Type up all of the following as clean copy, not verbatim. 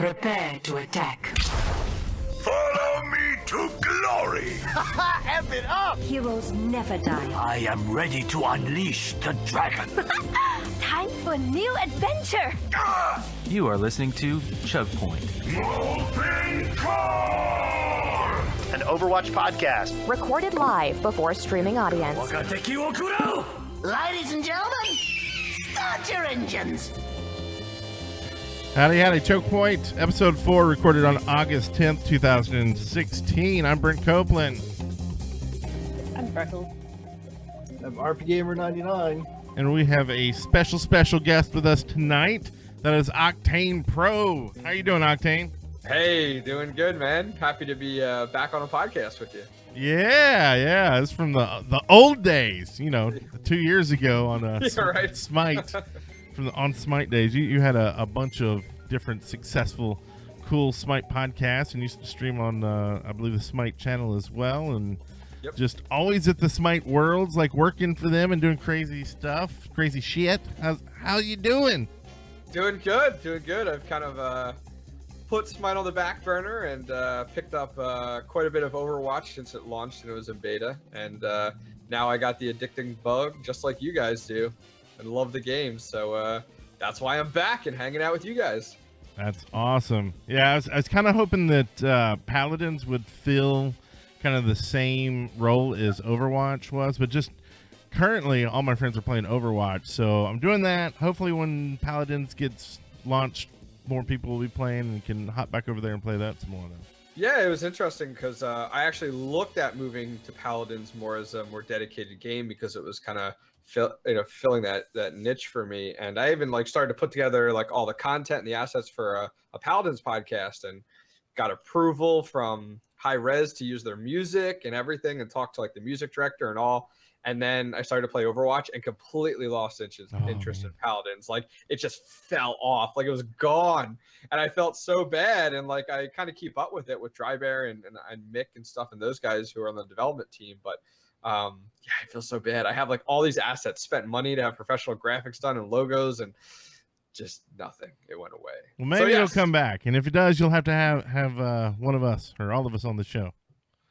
Prepare to attack. Follow me to glory! F it up! Heroes never die. I am ready to unleash the dragon. Time for a new adventure! You are listening to Choke Point. Open core! An Overwatch podcast. Recorded live before a streaming audience. Ladies and gentlemen, start your engines! Howdy, howdy. Choke Point, episode 4, recorded on August 10th, 2016. I'm Brent Copeland. I'm Freckles. I'm RP Gamer 99. And we have a special guest with us tonight. That is OctanePro. How you doing, Octane? Hey, doing good, man. Happy to be back on a podcast with you. Yeah. It's from the old days, 2 years ago on right. Smite. On Smite days, you had a bunch of different successful, cool Smite podcasts, and used to stream on, I believe, the Smite channel as well, and just always at the Smite Worlds, like working for them and doing crazy stuff, crazy shit. How you doing? Doing good. I've kind of put Smite on the back burner and picked up quite a bit of Overwatch since it launched and it was in beta, and now I got the addicting bug, just like you guys do. And love the game, so that's why I'm back and hanging out with you guys. That's awesome. Yeah, I was kind of hoping that Paladins would fill kind of the same role as Overwatch was, but just currently all my friends are playing Overwatch, so I'm doing that. Hopefully when Paladins gets launched, more people will be playing and can hop back over there and play that some more. Yeah, it was interesting because I actually looked at moving to Paladins more as a more dedicated game because it was kind of filling that niche for me, and I even started to put together all the content and the assets for a Paladins podcast, and got approval from High Res to use their music and everything, and talk to the music director and all. And then I started to play Overwatch and completely lost interest in Paladins. It just fell off, it was gone, and I felt so bad. And I kind of keep up with it with Drybear and Mick and stuff, and those guys who are on the development team, but I feel so bad. I have all these assets, spent money to have professional graphics done and logos, and just nothing. It went away. Well, maybe it'll come back, and if it does, you'll have to have one of us or all of us on the show.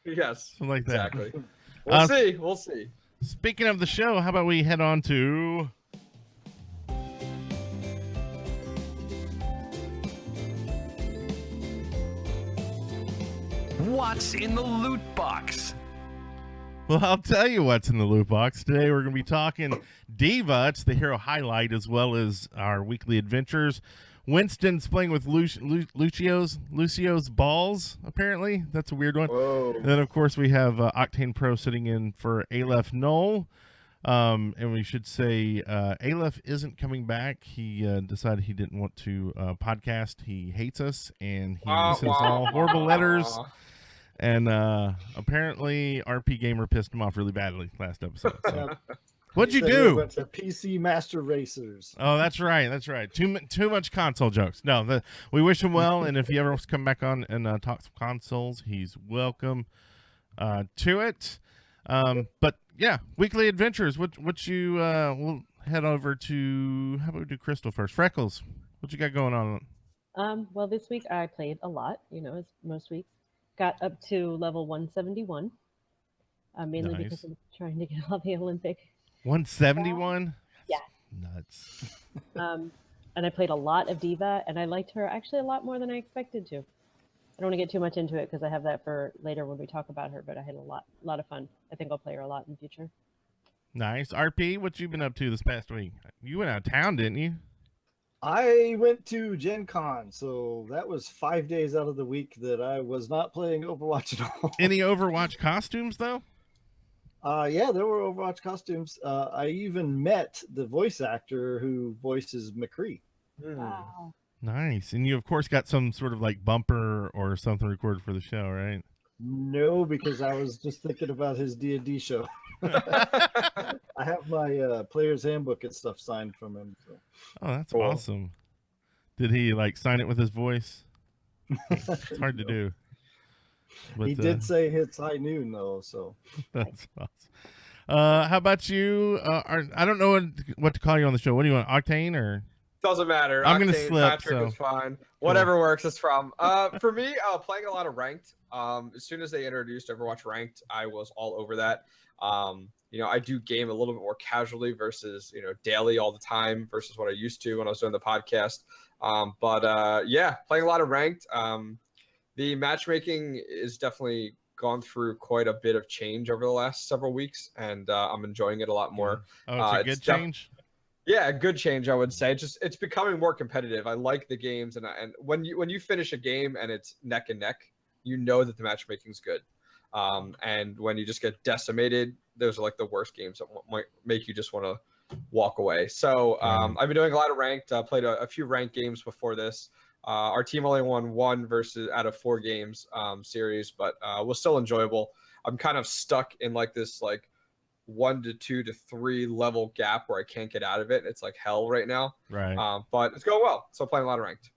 Yes, something like that. Exactly. We'll see. Speaking of the show, how about we head on to What's in the loot box? Well, I'll tell you what's in the loot box. Today we're going to be talking D.Va. It's the hero highlight, as well as our weekly adventures. Winston's playing with Lucio's balls, apparently. That's a weird one. Whoa. And then, of course, we have OctanePro sitting in for Aleph Null. And we should say Aleph isn't coming back. He decided he didn't want to podcast. He hates us, and he sends all horrible letters. And apparently RP Gamer pissed him off really badly last episode. So. What'd you do? Went to PC Master Racers. Oh, that's right. Too much console jokes. No, we wish him well, and if he ever wants to come back on and talk some consoles, he's welcome to it. But yeah, weekly adventures. What you we'll head over to. How about we do Crystal first? Freckles, what you got going on? Well, this week I played a lot, as most weeks. Got up to level 171, mainly because I'm trying to get all the Olympic. 171? Yeah. Nuts. And I played a lot of D.Va, and I liked her actually a lot more than I expected to. I don't want to get too much into it because I have that for later when we talk about her, but I had a lot of fun. I think I'll play her a lot in the future. Nice. RP, what you been up to this past week? You went out of town, didn't you? I went to Gen Con, so that was 5 days out of the week that I was not playing Overwatch at all. Any Overwatch costumes, though? Yeah, there were Overwatch costumes. I even met the voice actor who voices McCree. Wow. Nice. And you, of course, got some sort of bumper or something recorded for the show, right? No, because I was just thinking about his D&D show. I have my player's handbook and stuff signed from him. So. Oh, that's awesome. Did he sign it with his voice? It's hard to do. But, he did say it's high noon though, so that's awesome. How about you? I don't know what to call you on the show. What do you want, Octane or Doesn't matter. I'm gonna Octane, slip, Patrick so- is fine. Whatever works is from. For me, playing a lot of ranked. As soon as they introduced Overwatch ranked, I was all over that. I do game a little bit more casually versus daily all the time versus what I used to when I was doing the podcast. Yeah, playing a lot of ranked. The matchmaking is definitely gone through quite a bit of change over the last several weeks, and I'm enjoying it a lot more. Oh, it's a good change. Yeah, a good change, I would say. It's becoming more competitive. I like the games, and when you finish a game and it's neck and neck, you know that the matchmaking's good. And when you just get decimated, those are like the worst games that might make you just want to walk away. So I've been doing a lot of ranked. Played a few ranked games before this. Our team only won 1 versus out of 4 games series, but was still enjoyable. I'm kind of stuck in like this 1 to 2 to 3 level gap where I can't get out of it. It's like hell right now. Right. But it's going well. So playing a lot of ranked.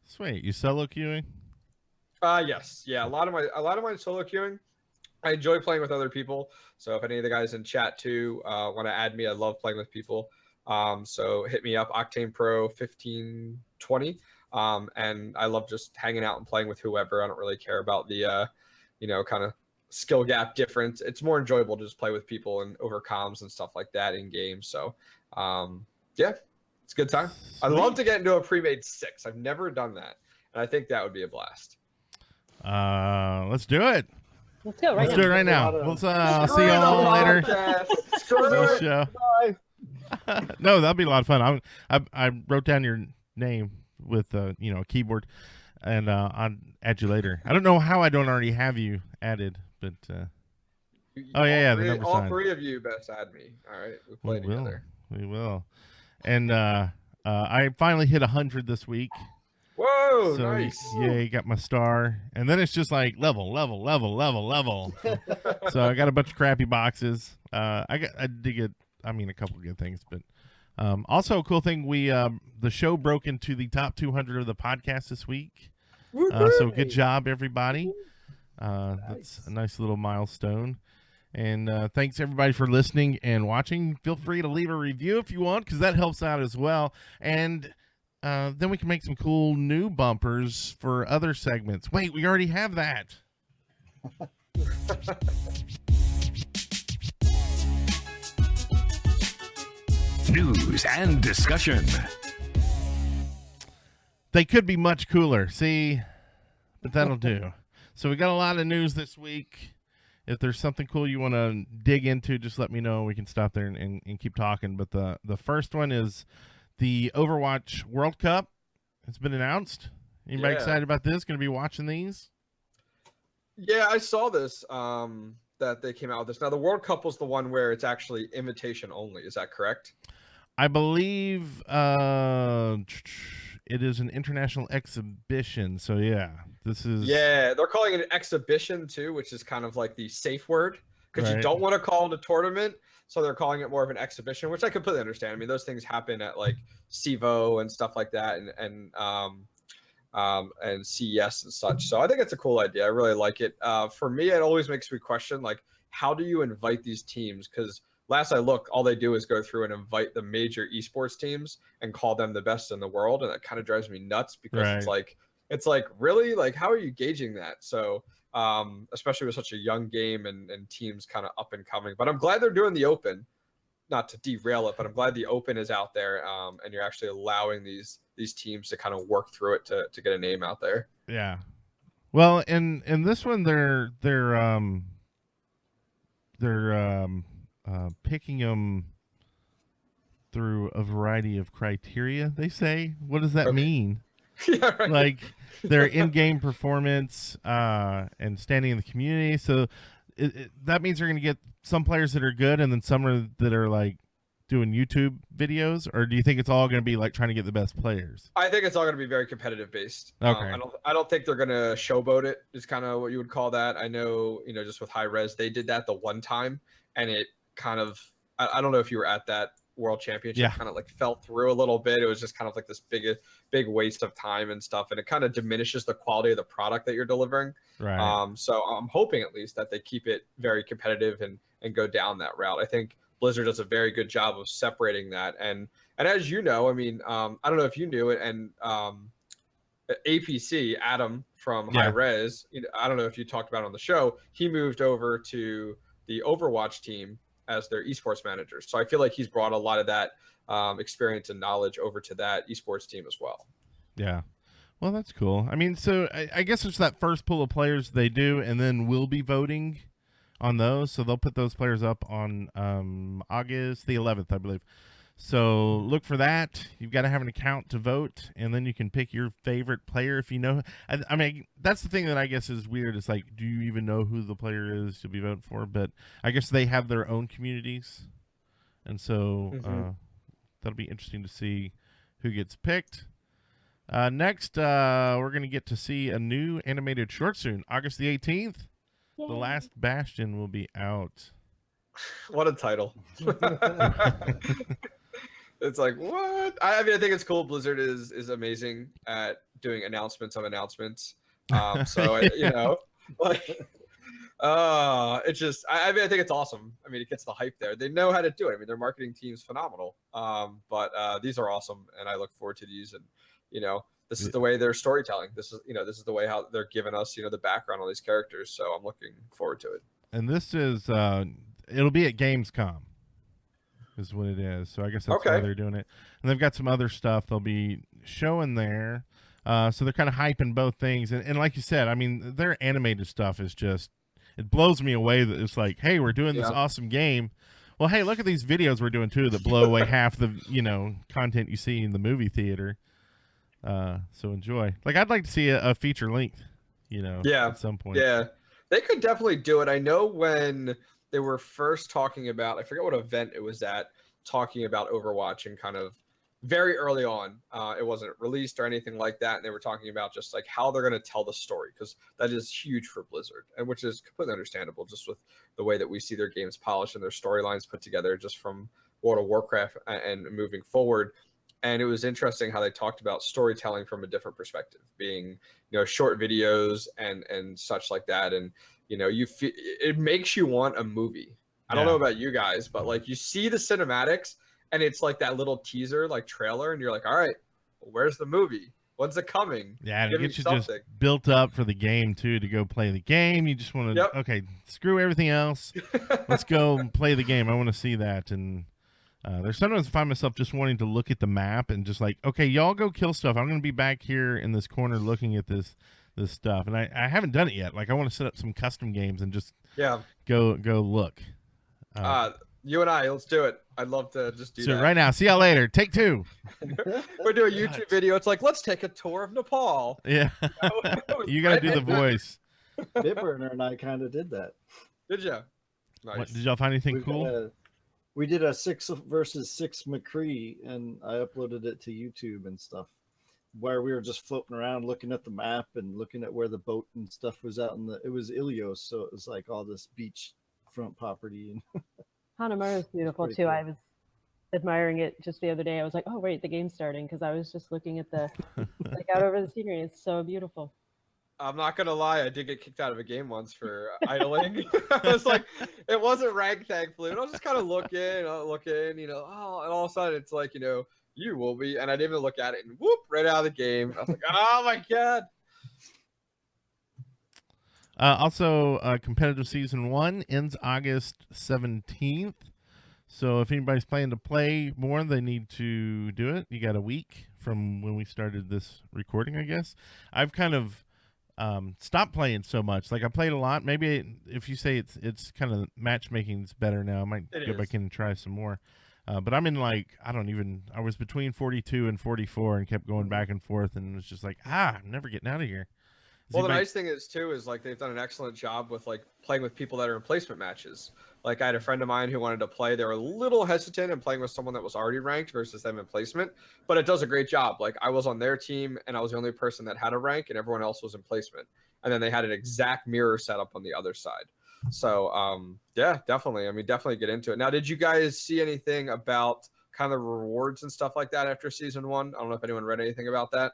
Sweet. You solo queuing? Yes. Yeah. A lot of my solo queuing. I enjoy playing with other people. So if any of the guys in chat too want to add me, I love playing with people. So hit me up, OctanePro 1520. And I love just hanging out and playing with whoever. I don't really care about the kind of skill gap difference. It's more enjoyable to just play with people and over comms and stuff like that in games. So yeah, it's a good time. I'd love to get into a pre-made 6. I've never done that, and I think that would be a blast. Let's do it. Let's go right Let's now. do it right now. Let's see y'all later. Show. No, that'll be a lot of fun. I wrote down your name with a keyboard, and I'll add you later. I don't know how I don't already have you added, but oh yeah, the number all sign. 3 of you best add me. All right, we play together. We will. And I finally hit 100 this week. Whoa, So nice. yay, got my star. And then it's just like level. So I got a bunch of crappy boxes. I did get, a couple of good things, but also a cool thing, the show broke into the top 200 of the podcast this week. So good job, everybody. That's a nice little milestone. And thanks everybody for listening and watching. Feel free to leave a review if you want, because that helps out as well. And then we can make some cool new bumpers for other segments. Wait, we already have that. News and discussion. They could be much cooler, see? But that'll do. So we got a lot of news this week. If there's something cool you want to dig into, just let me know. We can stop there and keep talking. But the first one is the Overwatch World Cup. It's been announced. Anybody excited about this? Going to be watching these? Yeah, I saw this, that they came out with this. Now, the World Cup was the one where it's actually invitation only. Is that correct? I believe it is an international exhibition. So, yeah, this is... Yeah, they're calling it an exhibition, too, which is kind of like the safe word. Because you Right. don't want to call it a tournament, so they're calling it more of an exhibition, which I completely understand. I mean, those things happen at, like, CEVO and stuff like that, and CES and such. So I think it's a cool idea. I really like it. For me, it always makes me question, like, how do you invite these teams? Because last I looked, all they do is go through and invite the major esports teams and call them the best in the world, and that kind of drives me nuts because it's like really, like, how are you gauging that? So especially with such a young game and teams kind of up and coming. But I'm glad they're doing the open. Not to derail it, but I'm glad the open is out there, and you're actually allowing these teams to kind of work through it to get a name out there. Yeah. Well, in this one, they're picking them through a variety of criteria. They say, what does that mean? Yeah, right. Like their in-game performance and standing in the community. So that means they're going to get some players that are good and then some that are like doing YouTube videos, or do you think it's all going to be like trying to get the best players? I think it's all going to be very competitive based. Okay. I don't think they're going to showboat it. Is kind of what you would call that. I know, just with high res, they did that the one time, and it kind of, I don't know if you were at that World Championship, kind of like fell through a little bit. It was just kind of like this big waste of time and stuff, and it kind of diminishes the quality of the product that you're delivering. Right. So I'm hoping at least that they keep it very competitive and go down that route. I think Blizzard does a very good job of separating that. And as you know, I mean, I don't know if you knew it, and APC Adam from High Res, I don't know if you talked about it on the show. He moved over to the Overwatch team as their esports manager. So I feel like he's brought a lot of that experience and knowledge over to that esports team as well. Yeah. Well, that's cool. I mean, so I guess it's that first pool of players they do, and then we'll be voting on those. So they'll put those players up on August the 11th, I believe. So look for that. You've got to have an account to vote, and then you can pick your favorite player if you know. I mean, that's the thing that I guess is weird. It's like, do you even know who the player is you'll be voting for? But I guess they have their own communities, and so that'll be interesting to see who gets picked. Next, we're going to get to see a new animated short soon. August the 18th, Yay. The Last Bastion will be out. What a title. It's like, what? I mean, I think it's cool. Blizzard is amazing at doing announcements of announcements. So, like, it's just, I mean, I think it's awesome. I mean, it gets the hype there. They know how to do it. I mean, their marketing team's phenomenal. But these are awesome, and I look forward to these. And, this is the way they're storytelling. This is the way how they're giving us, the background on these characters. So I'm looking forward to it. And this is, it'll be at Gamescom is what it is. So I guess that's why they're doing it. And they've got some other stuff they'll be showing there. So they're kind of hyping both things. And like you said, I mean, their animated stuff is just, it blows me away that it's like, hey, we're doing this awesome game. Well, hey, look at these videos we're doing too that blow away half the, content you see in the movie theater. So enjoy. Like, I'd like to see a feature length, at some point. Yeah, they could definitely do it. I know when they were first talking about, I forget what event it was at, talking about Overwatch, and kind of very early on, it wasn't released or anything like that. And they were talking about just like how they're going to tell the story, because that is huge for Blizzard, and which is completely understandable just with the way that we see their games polished and their storylines put together just from World of Warcraft and moving forward. And it was interesting how they talked about storytelling from a different perspective, being, short videos and such like that. And, it makes you want a movie. I don't know about you guys, but like you see the cinematics and it's like that little teaser, like trailer, and you're like, all right, where's the movie? When's it coming? Yeah, and it gets you just built up for the game too, to go play the game. You just want to, okay, screw everything else. Let's go and play the game. I want to see that. And there's sometimes I find myself just wanting to look at the map and just like, okay, y'all go kill stuff. I'm going to be back here in this corner looking at this stuff. And I haven't done it yet. Like, I want to set up some custom games and just go look. You and I, let's do it. I'd love to just do that. Right now. See y'all later. Take two. We're doing a YouTube video. It's like, let's take a tour of Nepal. Yeah. You got to do the voice. Bitburner and I kind of did that. Did you? Nice. Did y'all find anything cool? We did a 6 versus 6 McCree, and I uploaded it to YouTube and stuff, where we were just floating around looking at the map and looking at where the boat and stuff was out it was Ilios, so it was like all this beach front property. And Hanamura is beautiful too. Cool. I was admiring it just the other day. I was like, oh wait, the game's starting, because I was just looking at the like out over the scenery. It's so beautiful. I'm not gonna lie, I did get kicked out of a game once for idling. I was like, it wasn't ranked, thankfully, but I was just kind of looking, and all of a sudden it's like, you will be, and I didn't even look at it, and whoop, right out of the game. I was like, oh my god. Also, competitive season 1 ends August 17th. So if anybody's planning to play more, they need to do it. You got a week from when we started this recording, I guess. I've kind of stopped playing so much. Like, I played a lot. Maybe if you say it's kind of matchmaking's better now, I might go back in and try some more. But I'm in I was between 42 and 44 and kept going back and forth, and was just like, I'm never getting out of here. Well, the nice thing is too is like they've done an excellent job with like playing with people that are in placement matches. Like, I had a friend of mine who wanted to play. They were a little hesitant in playing with someone that was already ranked versus them in placement, but it does a great job. Like, I was on their team and I was the only person that had a rank, and everyone else was in placement. And then they had an exact mirror setup on the other side. So yeah, definitely. I mean, definitely get into it. Now, did you guys see anything about kind of rewards and stuff like that after season 1? I don't know if anyone read anything about that.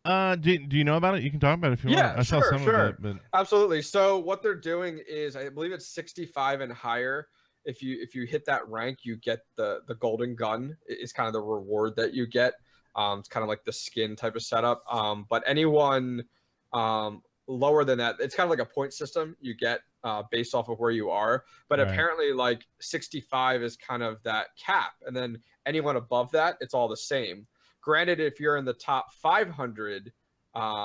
Do you know about it? You can talk about it if you want. I saw some of it, but... Absolutely. So what they're doing is, I believe it's 65 and higher, if you hit that rank, you get the golden gun. Is kind of the reward that you get. It's kind of like the skin type of setup. But anyone lower than that, it's kind of like a point system you get based off of where you are. But Right. apparently, like 65 is kind of that cap, and then anyone above that, it's all the same. Granted, if you're in the top 500,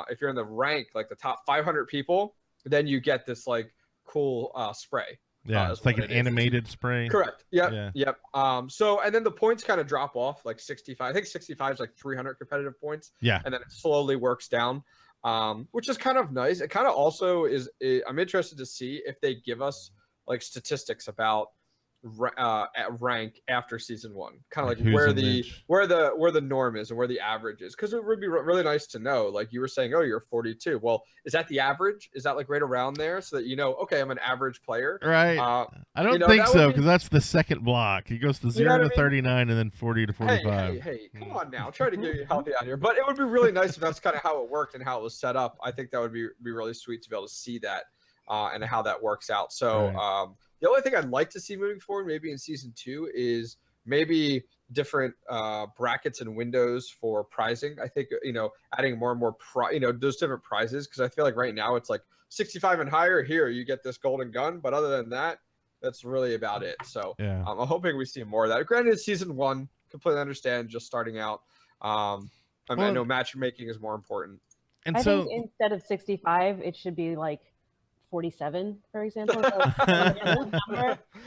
if you're in the rank like the top 500 people, then you get this like cool spray. Yeah, is it's like what an it is. animated spray. Correct. Yep. Yeah. Yep. So and then the points kind of drop off like 65. I think 65 is like 300 competitive points. Yeah. And then it slowly works down, which is kind of nice. It kind of also is. I'm interested to see if they give us like statistics about at rank after season 1, kind of like Who's where in the which? where the norm is and where the average is, because it would be really nice to know. Like you were saying, oh, you're 42. Well, is that the average? Is that like right around there, so that okay, I'm an average player? Right. I don't that think would so, be- because that's the second block. He goes to 0 know what to I mean? 39 and then 40 to 45. Hey, come on now. Try to get you healthy out here. But it would be really nice if that's kind of how it worked and how it was set up. I think that would be really sweet to be able to see that and how that works out. So Right. the only thing I'd like to see moving forward, maybe in season 2, is maybe different brackets and windows for prizing. I think, adding more and more, those different prizes, because I feel like right now it's like 65 and higher, here, you get this golden gun. But other than that, that's really about it. So Yeah. I'm hoping we see more of that. Granted, it's season 1, completely understand, just starting out. I know matchmaking is more important. And I so, think instead of 65, it should be like 47, for example. So,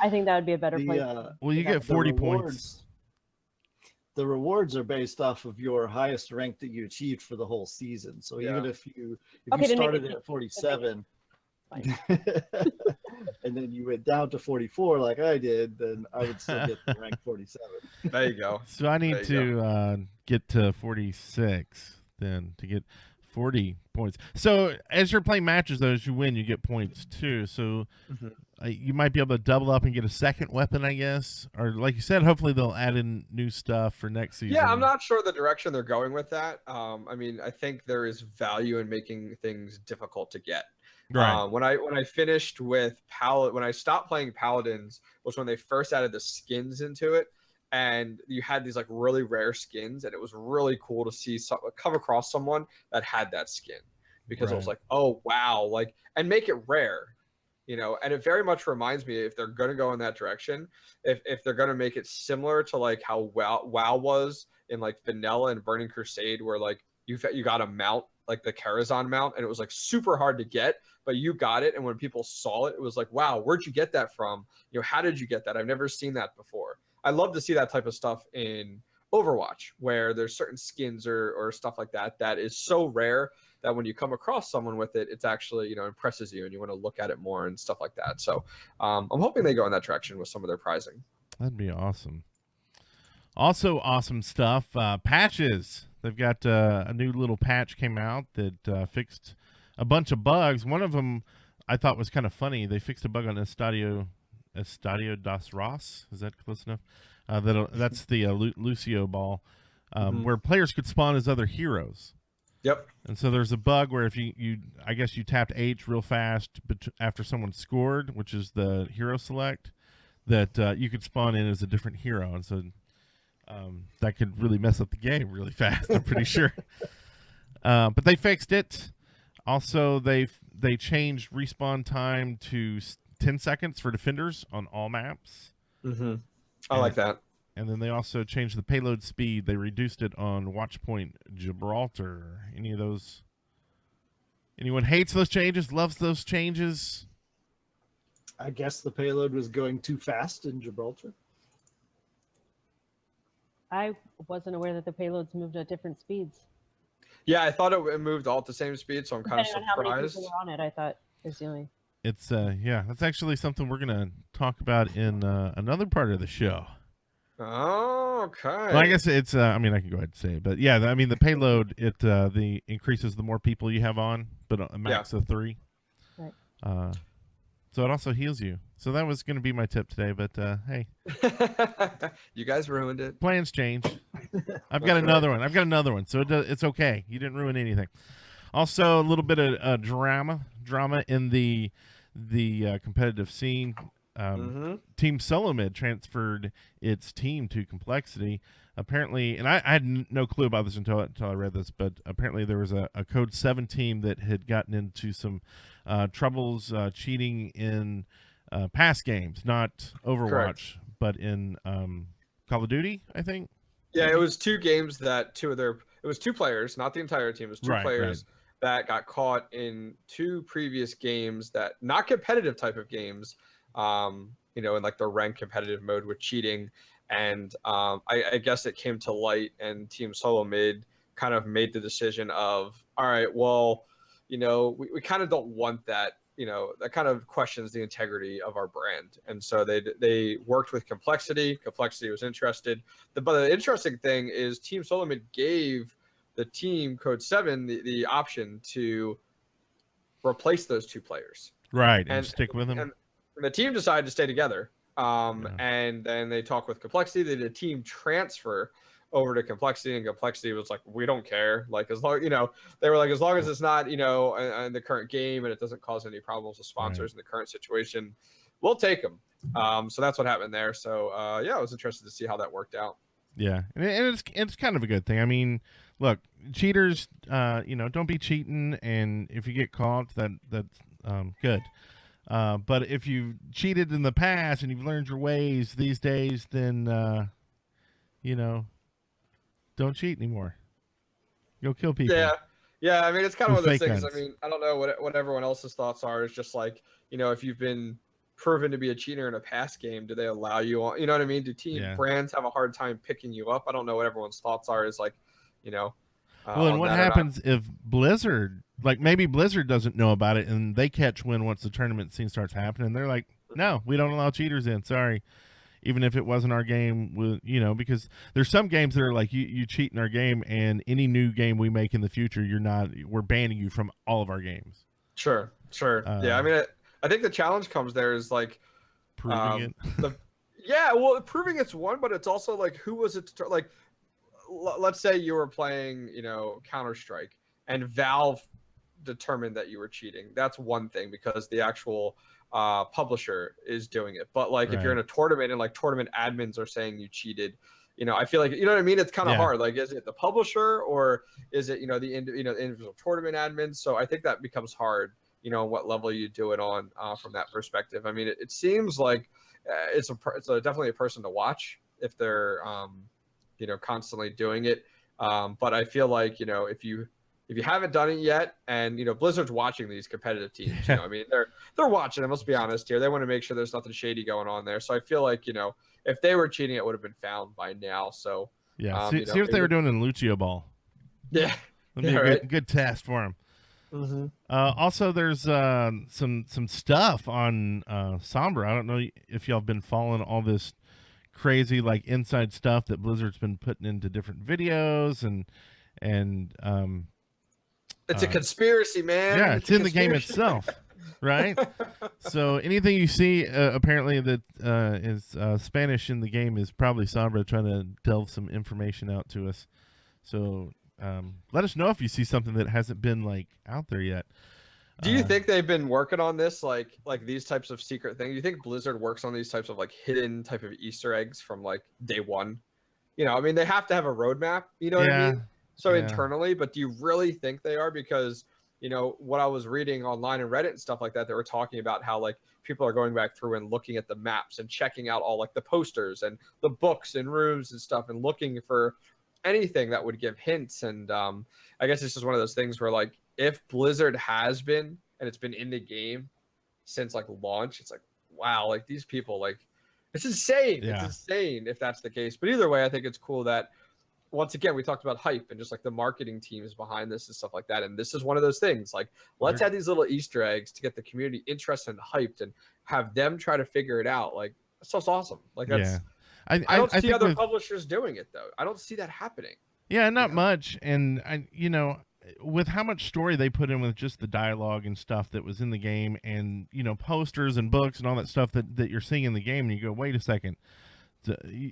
I think that would be a better place. well, you get 40 points. The rewards are based off of your highest rank that you achieved for the whole season. So even if you started at 47 and then you went down to 44 like I did, then I would still get the rank 47. There you go. So I need to get to 46 then to get 40 points. So as you're playing matches, though, as you win, you get points too. So you might be able to double up and get a second weapon, I guess. Or like you said, hopefully they'll add in new stuff for next season. Yeah, I'm not sure the direction they're going with that. I mean, I think there is value in making things difficult to get. Right. When I finished with when I stopped playing Paladins was when they first added the skins into it, and you had these like really rare skins, and it was really cool to see come across someone that had that skin, because it was like, oh wow, like, and make it rare, and it very much reminds me, if they're going to go in that direction, if they're going to make it similar to like how WoW was in like Vanilla and Burning Crusade, where like you got a mount, like the Karazhan mount, and it was like super hard to get, but you got it, and when people saw it, it was like, wow, where'd you get that from? How did you get that? I've never seen that before. I love to see that type of stuff in Overwatch, where there's certain skins or stuff like that that is so rare that when you come across someone with it, it's actually, impresses you, and you want to look at it more and stuff like that. So I'm hoping they go in that direction with some of their prizing. That'd be awesome. Also awesome stuff. Patches. They've got a new little patch came out that fixed a bunch of bugs. One of them I thought was kind of funny. They fixed a bug on Estadio das Ras. Is that close enough? That's the Lucio ball, where players could spawn as other heroes. Yep. And so there's a bug where if I guess you tapped H real fast after someone scored, which is the hero select, that you could spawn in as a different hero. And so that could really mess up the game really fast, I'm pretty sure. But they fixed it. Also, they changed respawn time to 10 seconds for defenders on all maps. I like that. And then they also changed the payload speed. They reduced it on Watchpoint Gibraltar. Any of those? Anyone hates those changes? Loves those changes? I guess the payload was going too fast in Gibraltar. I wasn't aware that the payloads moved at different speeds. Yeah, I thought it moved all at the same speed, so I'm kind of Depending on how many surprised. people were on it, I thought is the only. It's yeah, that's actually something we're gonna talk about in another part of the show. Oh, okay. Well, I guess it's I mean, I can go ahead and say it, but yeah, I mean the payload the increases the more people you have on, but a max of 3. Right. So it also heals you. So that was going to be my tip today, but hey, you guys ruined it. plans change. I've got another one. I've got another one, so it's okay. You didn't ruin anything. Also, a little bit of drama in the competitive scene. Team Solomid transferred its team to Complexity. Apparently, and I had no clue about this until I read this, but apparently there was a Code 7 team that had gotten into some troubles cheating in past games, not Overwatch, Correct. but in Call of Duty, I think. Yeah, it was 2 games that it was 2 players, not the entire team. It was 2 Right, players that got caught in 2 previous games that not competitive type of games, in like the ranked competitive mode with cheating. And I guess it came to light, and Team Solomid kind of made the decision of, all right, well, we kind of don't want that. That kind of questions the integrity of our brand. And so they worked with Complexity. Complexity was interested. But the interesting thing is Team Solomid gave the team Code 7 the option to replace those 2 players. Right, and stick with them. And the team decided to stay together. And then they talked with Complexity. They did a team transfer over to Complexity, and Complexity was like, we don't care. Like, as long, they were like, as long as it's not, in the current game and it doesn't cause any problems with sponsors in the current situation, we'll take them. So that's what happened there. So yeah, I was interested to see how that worked out. Yeah, and it's kind of a good thing. I mean, look, cheaters, don't be cheating, and if you get caught, that's good. But if you've cheated in the past and you've learned your ways these days, then don't cheat anymore. Go kill people. Yeah. I mean, it's kind of one of those things. Guns. I mean, I don't know what everyone else's thoughts are. It's just like, if you've been proven to be a cheater in a past game, do they allow you on? You know what I mean? Do brands have a hard time picking you up? I don't know what everyone's thoughts are. Is like, well, and what happens if Blizzard, like maybe Blizzard doesn't know about it and they catch wind once the tournament scene starts happening? They're like, no, we don't allow cheaters in. Sorry. Even if it wasn't our game, because there's some games that are like, you cheat in our game, and any new game we make in the future, we're banning you from all of our games. Sure. Yeah, I mean, I think the challenge comes there is like proving it. Well, proving it's one, but it's also like, who was it to like? Let's say you were playing, Counter-Strike, and Valve determined that you were cheating. That's one thing, because the actual publisher is doing it. But like, if you're in a tournament and like tournament admins are saying you cheated, I feel like, you know what I mean? It's kind of hard. Like, is it the publisher, or is it, the individual tournament admins? So I think that becomes hard, what level you do it on from that perspective. I mean, it seems like it's definitely a person to watch if they're, constantly doing it. But I feel like, if you haven't done it yet, and Blizzard's watching these competitive teams, I mean, they're watching them. Let's be honest here. They want to make sure there's nothing shady going on there. So I feel like, if they were cheating, it would have been found by now. So yeah, see if they were doing in Lucio Ball. Yeah, that'd be a good test for them. Mm-hmm. Also, there's some stuff on Sombra. I don't know if y'all have been following all this crazy like inside stuff that Blizzard's been putting into different videos, and it's a conspiracy, man. Yeah, it's in the game itself, right? So anything you see apparently that is Spanish in the game is probably Sombra trying to delve some information out to us. So let us know if you see something that hasn't been like out there yet. Do you think they've been working on this, like these types of secret things? Do you think Blizzard works on these types of like hidden type of Easter eggs from like day one? I mean, they have to have a roadmap, what I mean? So internally, but do you really think they are? Because, what I was reading online and Reddit and stuff like that, they were talking about how like people are going back through and looking at the maps and checking out all like the posters and the books and rooms and stuff and looking for anything that would give hints. And I guess it's just one of those things where like, if Blizzard has been, and it's been in the game since like launch, it's like, wow, like these people, like it's insane. Yeah. It's insane if that's the case. But either way, I think it's cool that, once again, we talked about hype and just like the marketing teams behind this and stuff like that. And this is one of those things, like, let's add these little Easter eggs to get the community interested and hyped and have them try to figure it out. Like, that stuff's awesome. Like, that's, I don't see other publishers doing it though. I don't see that happening. Yeah, not much. And with how much story they put in with just the dialogue and stuff that was in the game, and posters and books and all that stuff that you're seeing in the game, and you go, wait a second.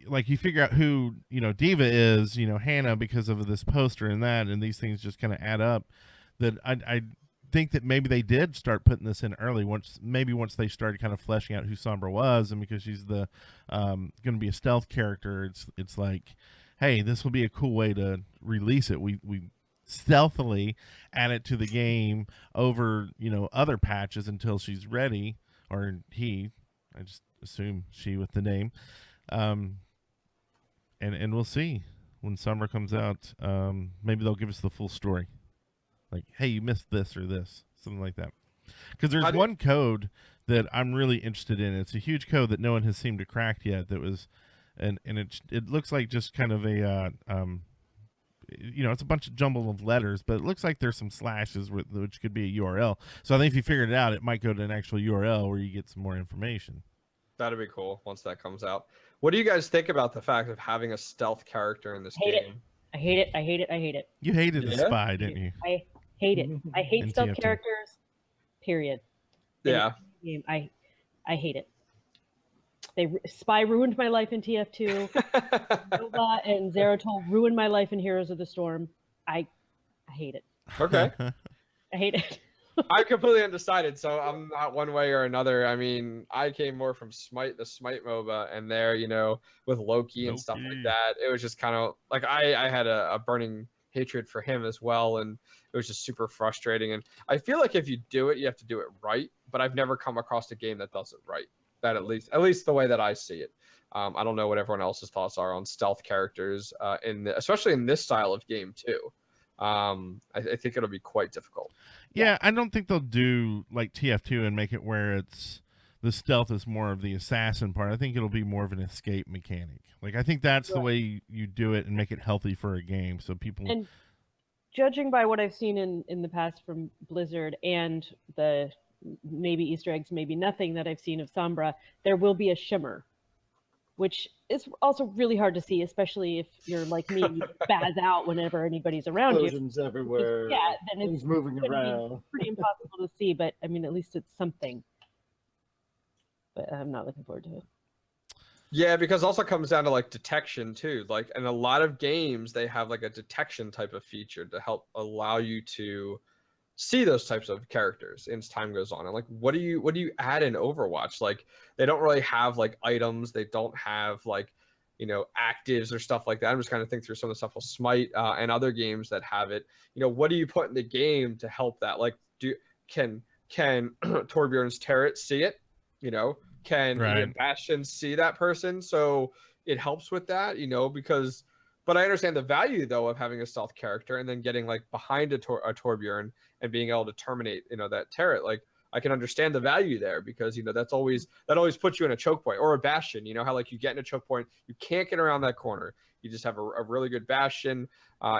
Like, you figure out who D.Va is, Hannah, because of this poster and that, and these things just kind of add up. That I think that maybe they did start putting this in early once they started kind of fleshing out who Sombra was, and because she's the going to be a stealth character, it's like, hey, this will be a cool way to release it. We stealthily add it to the game over other patches until she's ready, or he. I just assume she with the name, and we'll see when summer comes out. Maybe they'll give us the full story. Like, hey, you missed this or this, something like that. Because there's one code that I'm really interested in. It's a huge code that no one has seemed to crack yet. That was, and it looks like just kind of a, it's a bunch of jumble of letters, but it looks like there's some slashes which could be a URL. So I think if you figured it out, it might go to an actual URL where you get some more information. That'd be cool once that comes out. What do you guys think about the fact of having a stealth character in this game? I hate it. I hate it. I hate it. You hated the spy, didn't you? I hate it. I hate In stealth TF2. characters. Period. Yeah. Game. I hate it. Spy ruined my life in TF2. D.Va and Zeratol ruined my life in Heroes of the Storm. I hate it. Okay. I hate it. I'm completely undecided, so I'm not one way or another. I mean, I came more from Smite, the Smite MOBA, and there, with Loki and stuff like that, it was just kind of like I had a burning hatred for him as well, and it was just super frustrating. And I feel like if you do it, you have to do it right. But I've never come across a game that does it right. That at least the way that I see it. I don't know what everyone else's thoughts are on stealth characters, especially in this style of game too. I think it'll be quite difficult. Yeah, I don't think they'll do like TF2 and make it where the stealth is more of the assassin part. I think it'll be more of an escape mechanic. Like, I think that's the way you do it and make it healthy for a game, so people. And judging by what I've seen in the past from Blizzard and the maybe Easter eggs, maybe nothing that I've seen of Sombra, there will be a shimmer, which is also really hard to see, especially if you're like me, you spaz out whenever anybody's around Explosions everywhere. Yeah, then things it's moving gonna be around. pretty impossible to see, but I mean, at least it's something. But I'm not looking forward to it. Yeah, because it also comes down to like detection too. Like in a lot of games, they have like a detection type of feature to help allow you to see those types of characters as time goes on. And like, what do you add in Overwatch? Like, they don't really have like items. They don't have like, actives or stuff like that. I'm just kind of thinking through some of the stuff with Smite and other games that have it. What do you put in the game to help that? Like, can Torbjorn's turret see it? Can Bastion see that person? So it helps with that, because. But I understand the value though of having a stealth character and then getting like behind a Torbjorn and being able to terminate, that turret. Like, I can understand the value there because that always puts you in a choke point, or a Bastion. How like you get in a choke point, you can't get around that corner. You just have a really good Bastion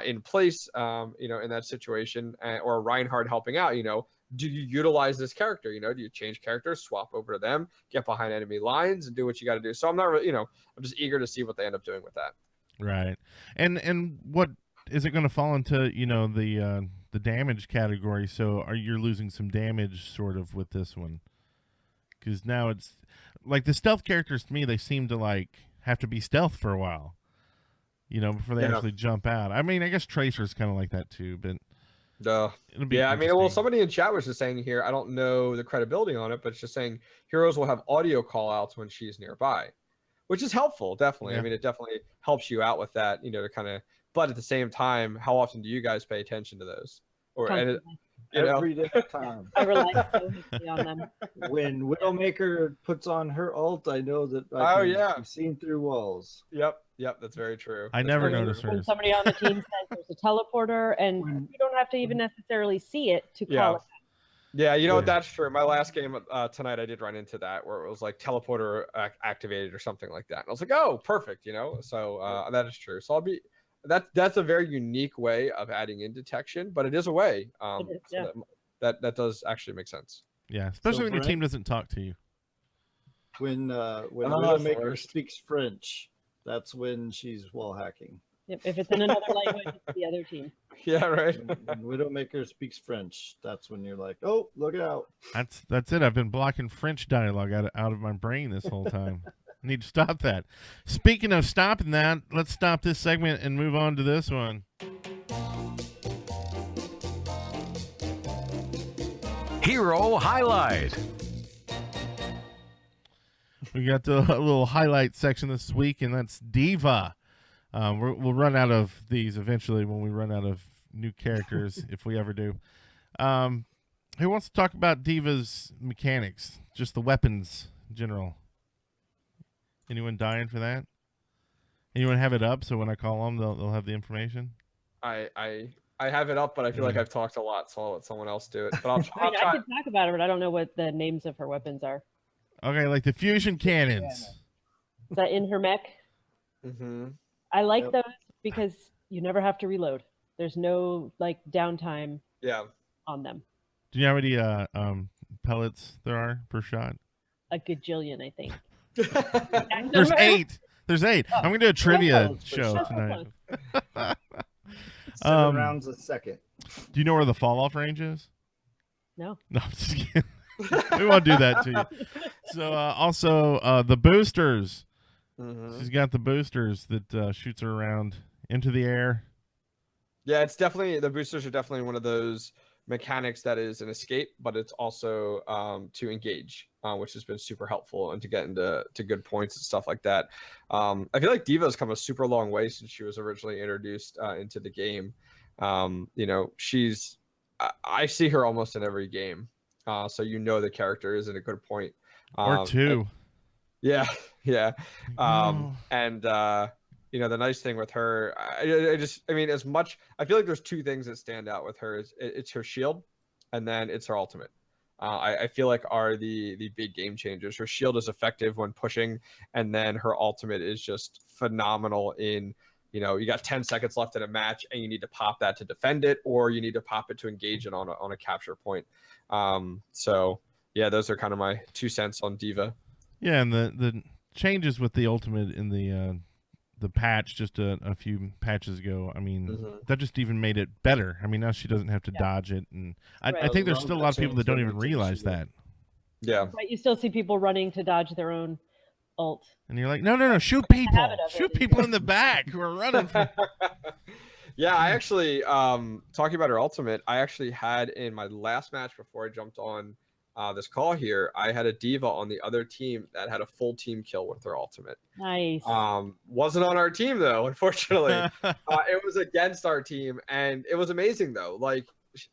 in place, in that situation, or a Reinhardt helping out. Do you utilize this character? Do you change characters, swap over to them, get behind enemy lines, and do what you got to do? So I'm not really, I'm just eager to see what they end up doing with that. Right. And what is it going to fall into, the damage category? So you're losing some damage sort of with this one? Because now it's like the stealth characters, to me, they seem to like have to be stealth for a while, before they actually jump out. I mean, I guess Tracer's kind of like that too, but somebody in chat was just saying here, I don't know the credibility on it, but it's just saying heroes will have audio call outs when she's nearby, which is helpful, definitely. Yeah. I mean, it definitely helps you out with that, to kind of, but at the same time, how often do you guys pay attention to those? Or every day time. I rely so heavily on them. When Widowmaker puts on her ult, I know that I can be seen through walls. Yep, that's very true. I never noticed hers. When somebody on the team says there's a teleporter, and you don't have to even necessarily see it to call it. Yeah, that's true. My last game tonight, I did run into that where it was like teleporter activated or something like that. And I was like, oh, perfect, So that is true. So that's a very unique way of adding in detection, but it is a way. So that does actually make sense. Yeah, especially when your team doesn't talk to you. When Widowmaker speaks French, that's when she's wall hacking. Yep, if it's in another language, it's the other team. Yeah, right. When Widowmaker speaks French, that's when you're like, oh, look out. That's it. I've been blocking French dialogue out of my brain this whole time. I need to stop that. Speaking of stopping that, let's stop this segment and move on to this one. Hero Highlight. We got the little highlight section this week, and that's D.Va. We'll run out of these eventually when we run out of new characters, if we ever do. Who wants to talk about D.Va's mechanics, just the weapons in general? Anyone dying for that? Anyone have it up so when I call them, they'll have the information? I have it up, but I feel like I've talked a lot, so I'll let someone else do it. But I'll I try. can talk about it, but I don't know what the names of her weapons are. Okay, like the fusion cannons. Is that in her mech? Mm-hmm. I like those because you never have to reload. There's no like downtime on them. Do you know how many pellets there are per shot? A gajillion, I think. There's 8. There's 8. I'm gonna do a trivia show tonight. 7 rounds a second. Do you know where the fall off range is? No. No, I'm just kidding. We won't do that to you. So also the boosters. Mm-hmm. She's got the boosters that shoots her around into the air. Yeah, it's definitely, the boosters are definitely one of those mechanics that is an escape, but it's also to engage, which has been super helpful and to get into good points and stuff like that. I feel like D.Va's come a super long way since she was originally introduced into the game. You know, I see her almost in every game, so you know the character is at a good point. Or 2. Yeah. And you know, the nice thing with her, I mean, as much, I feel like there's 2 things that stand out with her. It's her shield, and then it's her ultimate. I feel like are the big game changers. Her shield is effective when pushing, and then her ultimate is just phenomenal in, you know, you got 10 seconds left in a match, and you need to pop that to defend it, or you need to pop it to engage it on a capture point. So yeah, those are kind of my 2 cents on D.Va. Yeah, and the changes with the ultimate in the patch just a few patches ago. I mean, that just even made it better. I mean, now she doesn't have to dodge it, and I think there's still a lot of people that don't even realize that. Yeah, but you still see people running to dodge their own ult. And you're like, no, shoot people in the back who are running. Yeah, I actually talking about her ultimate, I actually had in my last match before I jumped on this call here, I had a D.Va on the other team that had a full team kill with her ultimate. Nice. Wasn't on our team though, unfortunately. It was against our team, and it was amazing though. Like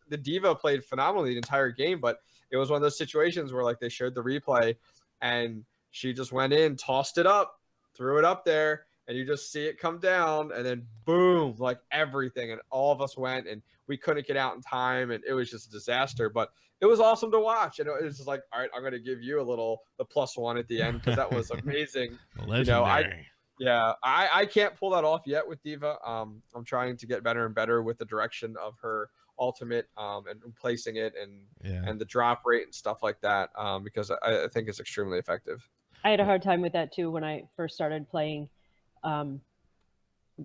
the D.Va played phenomenally the entire game, but it was one of those situations where like they showed the replay, and she just went in, tossed it up, threw it up there, and you just see it come down, and then boom, like everything, and all of us went, and we couldn't get out in time, and it was just a disaster. But it was awesome to watch, and it was just like, all right, I'm going to give you the +1 at the end because that was amazing. Legendary. You know, I can't pull that off yet with D.Va. I'm trying to get better and better with the direction of her ultimate and placing it and the drop rate and stuff like that because I think it's extremely effective. I had a hard time with that too when I first started playing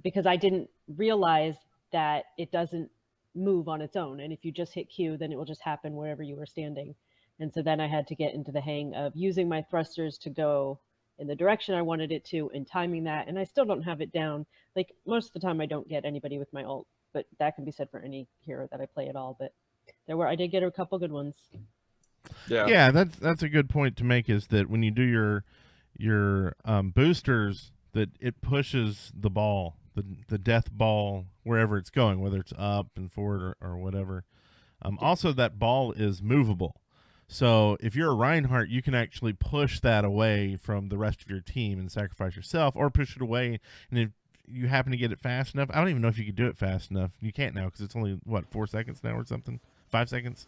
because I didn't realize that it doesn't move on its own, and if you just hit Q, then it will just happen wherever you were standing. And so then I had to get into the hang of using my thrusters to go in the direction I wanted it to and timing that, and I still don't have it down. Like most of the time I don't get anybody with my ult, but that can be said for any hero that I play at all. But I did get a couple good ones. Yeah, that's a good point to make, is that when you do your boosters, that it pushes the ball, the death ball, wherever it's going, whether it's up and forward or whatever. Also, that ball is movable. So if you're a Reinhardt, you can actually push that away from the rest of your team and sacrifice yourself, or push it away. And if you happen to get it fast enough, I don't even know if you could do it fast enough. You can't now because it's only, 4 seconds now or something? 5 seconds?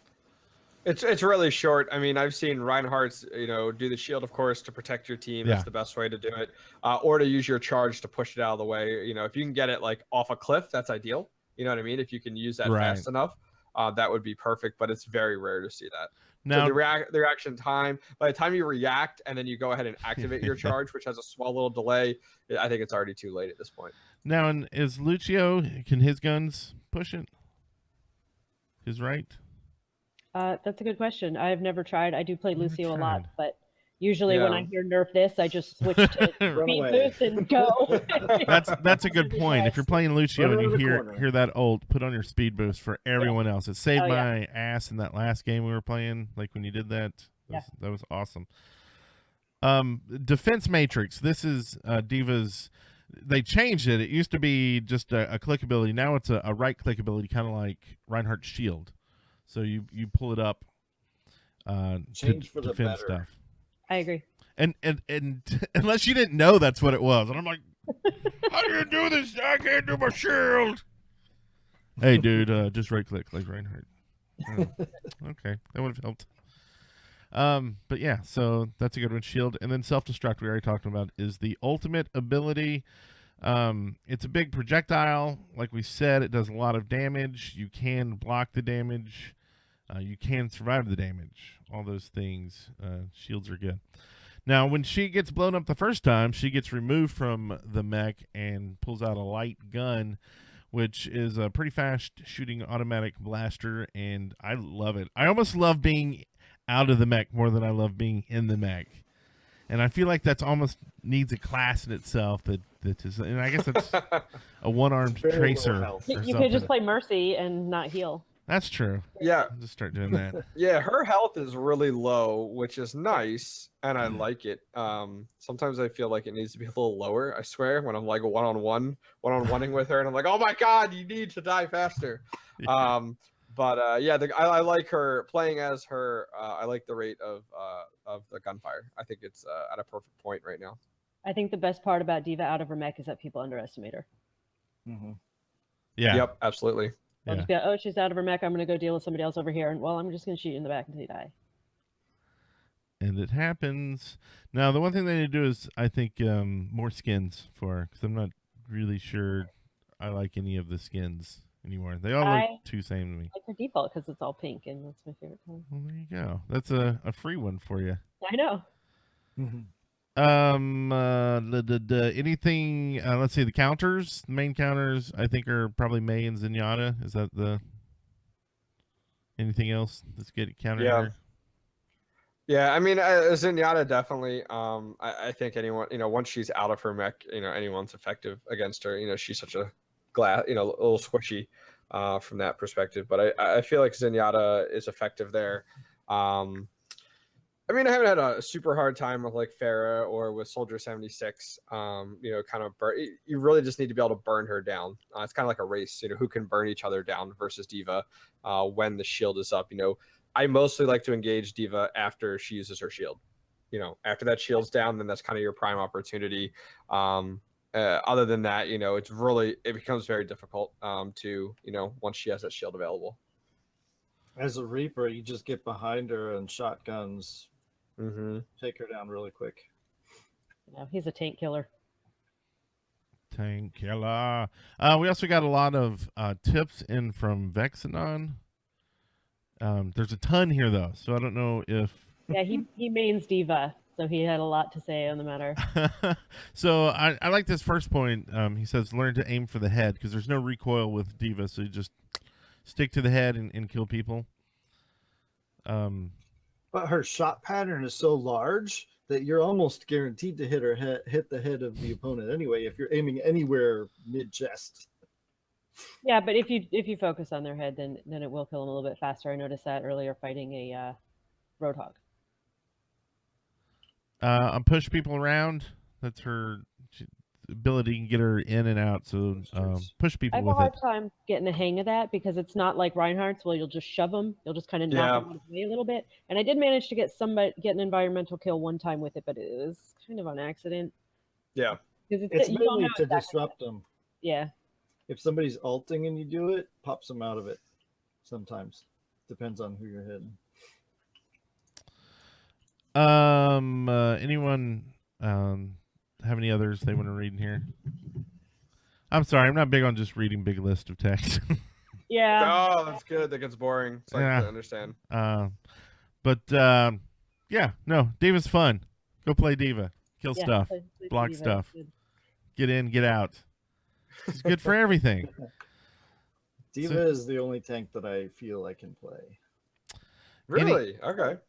It's really short. I mean, I've seen Reinhardt's, do the shield, of course, to protect your team. That's the best way to do it. Or to use your charge to push it out of the way. If you can get it like off a cliff, that's ideal. You know what I mean? If you can use that fast enough, that would be perfect. But it's very rare to see that. Now, so the reaction time, by the time you react and then you go ahead and activate your charge, which has a small little delay, I think it's already too late at this point. Now, is Lucio, can his guns push it? His right? That's a good question. I've never tried. I do play Lucio a lot, but Usually when I hear nerf this, I just switch to Run speed away. boost and go. That's a good point. If you're playing Lucio Run and you out of the hear corner. that ult, put on your speed boost for everyone else. It saved Oh, yeah. my ass in that last game we were playing. Like when you did that, that was awesome. Defense Matrix. This is D.Va's. They changed it. It used to be just a click ability. Now it's a right click ability, kind of like Reinhardt's shield. So you pull it up Change to for the defend better. stuff. I agree. And unless you didn't know that's what it was, and I'm like, how do you do this? I can't do my shield. Hey, dude, just right click like Reinhardt. Oh, okay, that would have helped. But yeah, so that's a good one. Shield, and then self-destruct we already talked about is the ultimate ability. It's a big projectile, like we said. It does a lot of damage. You can block the damage. You can survive the damage. All those things. Shields are good. Now, when she gets blown up the first time, she gets removed from the mech and pulls out a light gun, which is a pretty fast shooting automatic blaster, and I love it. I almost love being out of the mech more than I love being in the mech. And I feel like that's almost needs a class in itself. That is, and I guess it's a one-armed Very low tracer. health. You could just play Mercy and not heal. That's true. Yeah. I'll just start doing that. Yeah, her health is really low, which is nice, and I like it. Sometimes I feel like it needs to be a little lower. I swear, when I'm like one-on-one-ing with her, and I'm like, oh my god, you need to die faster. Yeah. I like her playing as her. I like the rate of the gunfire. I think it's at a perfect point right now. I think the best part about D.Va out of her mech is that people underestimate her. Mm-hmm. Yeah. Yep. Absolutely. They'll just be like, oh, she's out of her mech. I'm going to go deal with somebody else over here. And, well, I'm just going to shoot you in the back until you die. And it happens. Now, the one thing they need to do is, I think, more skins for her, because I'm not really sure I like any of the skins anymore. They all look too same to me. I like her default because it's all pink, and that's my favorite color. Well, there you go. That's a free one for you. I know. Mm-hmm. Anything? Let's see. The counters, the main counters, I think are probably Mei and Zenyatta. Is that anything else that's good counter? Yeah. Here? Yeah, I mean, Zenyatta definitely. I think anyone, once she's out of her mech, anyone's effective against her. She's such a a little squishy from that perspective. But I feel like Zenyatta is effective there. I mean, I haven't had a super hard time with like Farah or with Soldier 76. Kind of you really just need to be able to burn her down. It's kind of like a race, who can burn each other down versus D.Va when the shield is up. I mostly like to engage D.Va after she uses her shield. After that shield's down, then that's kind of your prime opportunity. Other than that, it becomes very difficult to, once she has that shield available. As a Reaper, you just get behind her and shotguns. Mm-hmm. Take her down really quick. He's a tank killer. Tank killer. We also got a lot of tips in from Vexanon. There's a ton here, though, so I don't know if... Yeah, he mains D.Va, so he had a lot to say on the matter. So I like this first point. He says, learn to aim for the head, because there's no recoil with D.Va, so you just stick to the head and kill people. But her shot pattern is so large that you're almost guaranteed to hit the head of the opponent anyway if you're aiming anywhere mid-chest. Yeah, but if you focus on their head, then it will kill them a little bit faster. I noticed that earlier fighting a Roadhog. Push people around. That's her ability to get her in and out. So push people I have with a hard it. time getting the hang of that because it's not like Reinhardt's where you'll just shove them. You'll just kind of knock them away a little bit. And I did manage to get an environmental kill one time with it, but it was kind of on accident. Yeah. It's mainly to disrupt them. Yeah. If somebody's ulting and you do it, pops them out of it. Sometimes. Depends on who you're hitting. Anyone have any others they want to read in here? I'm sorry, I'm not big on just reading big list of text. Yeah. Oh, that's good. That gets boring. So I understand. Yeah, no, D.Va's fun. Go play D.Va. Kill stuff. Play block D.Va. stuff. Get in, get out. It's good for everything. D.Va is the only tank that I feel I can play. Really? Okay.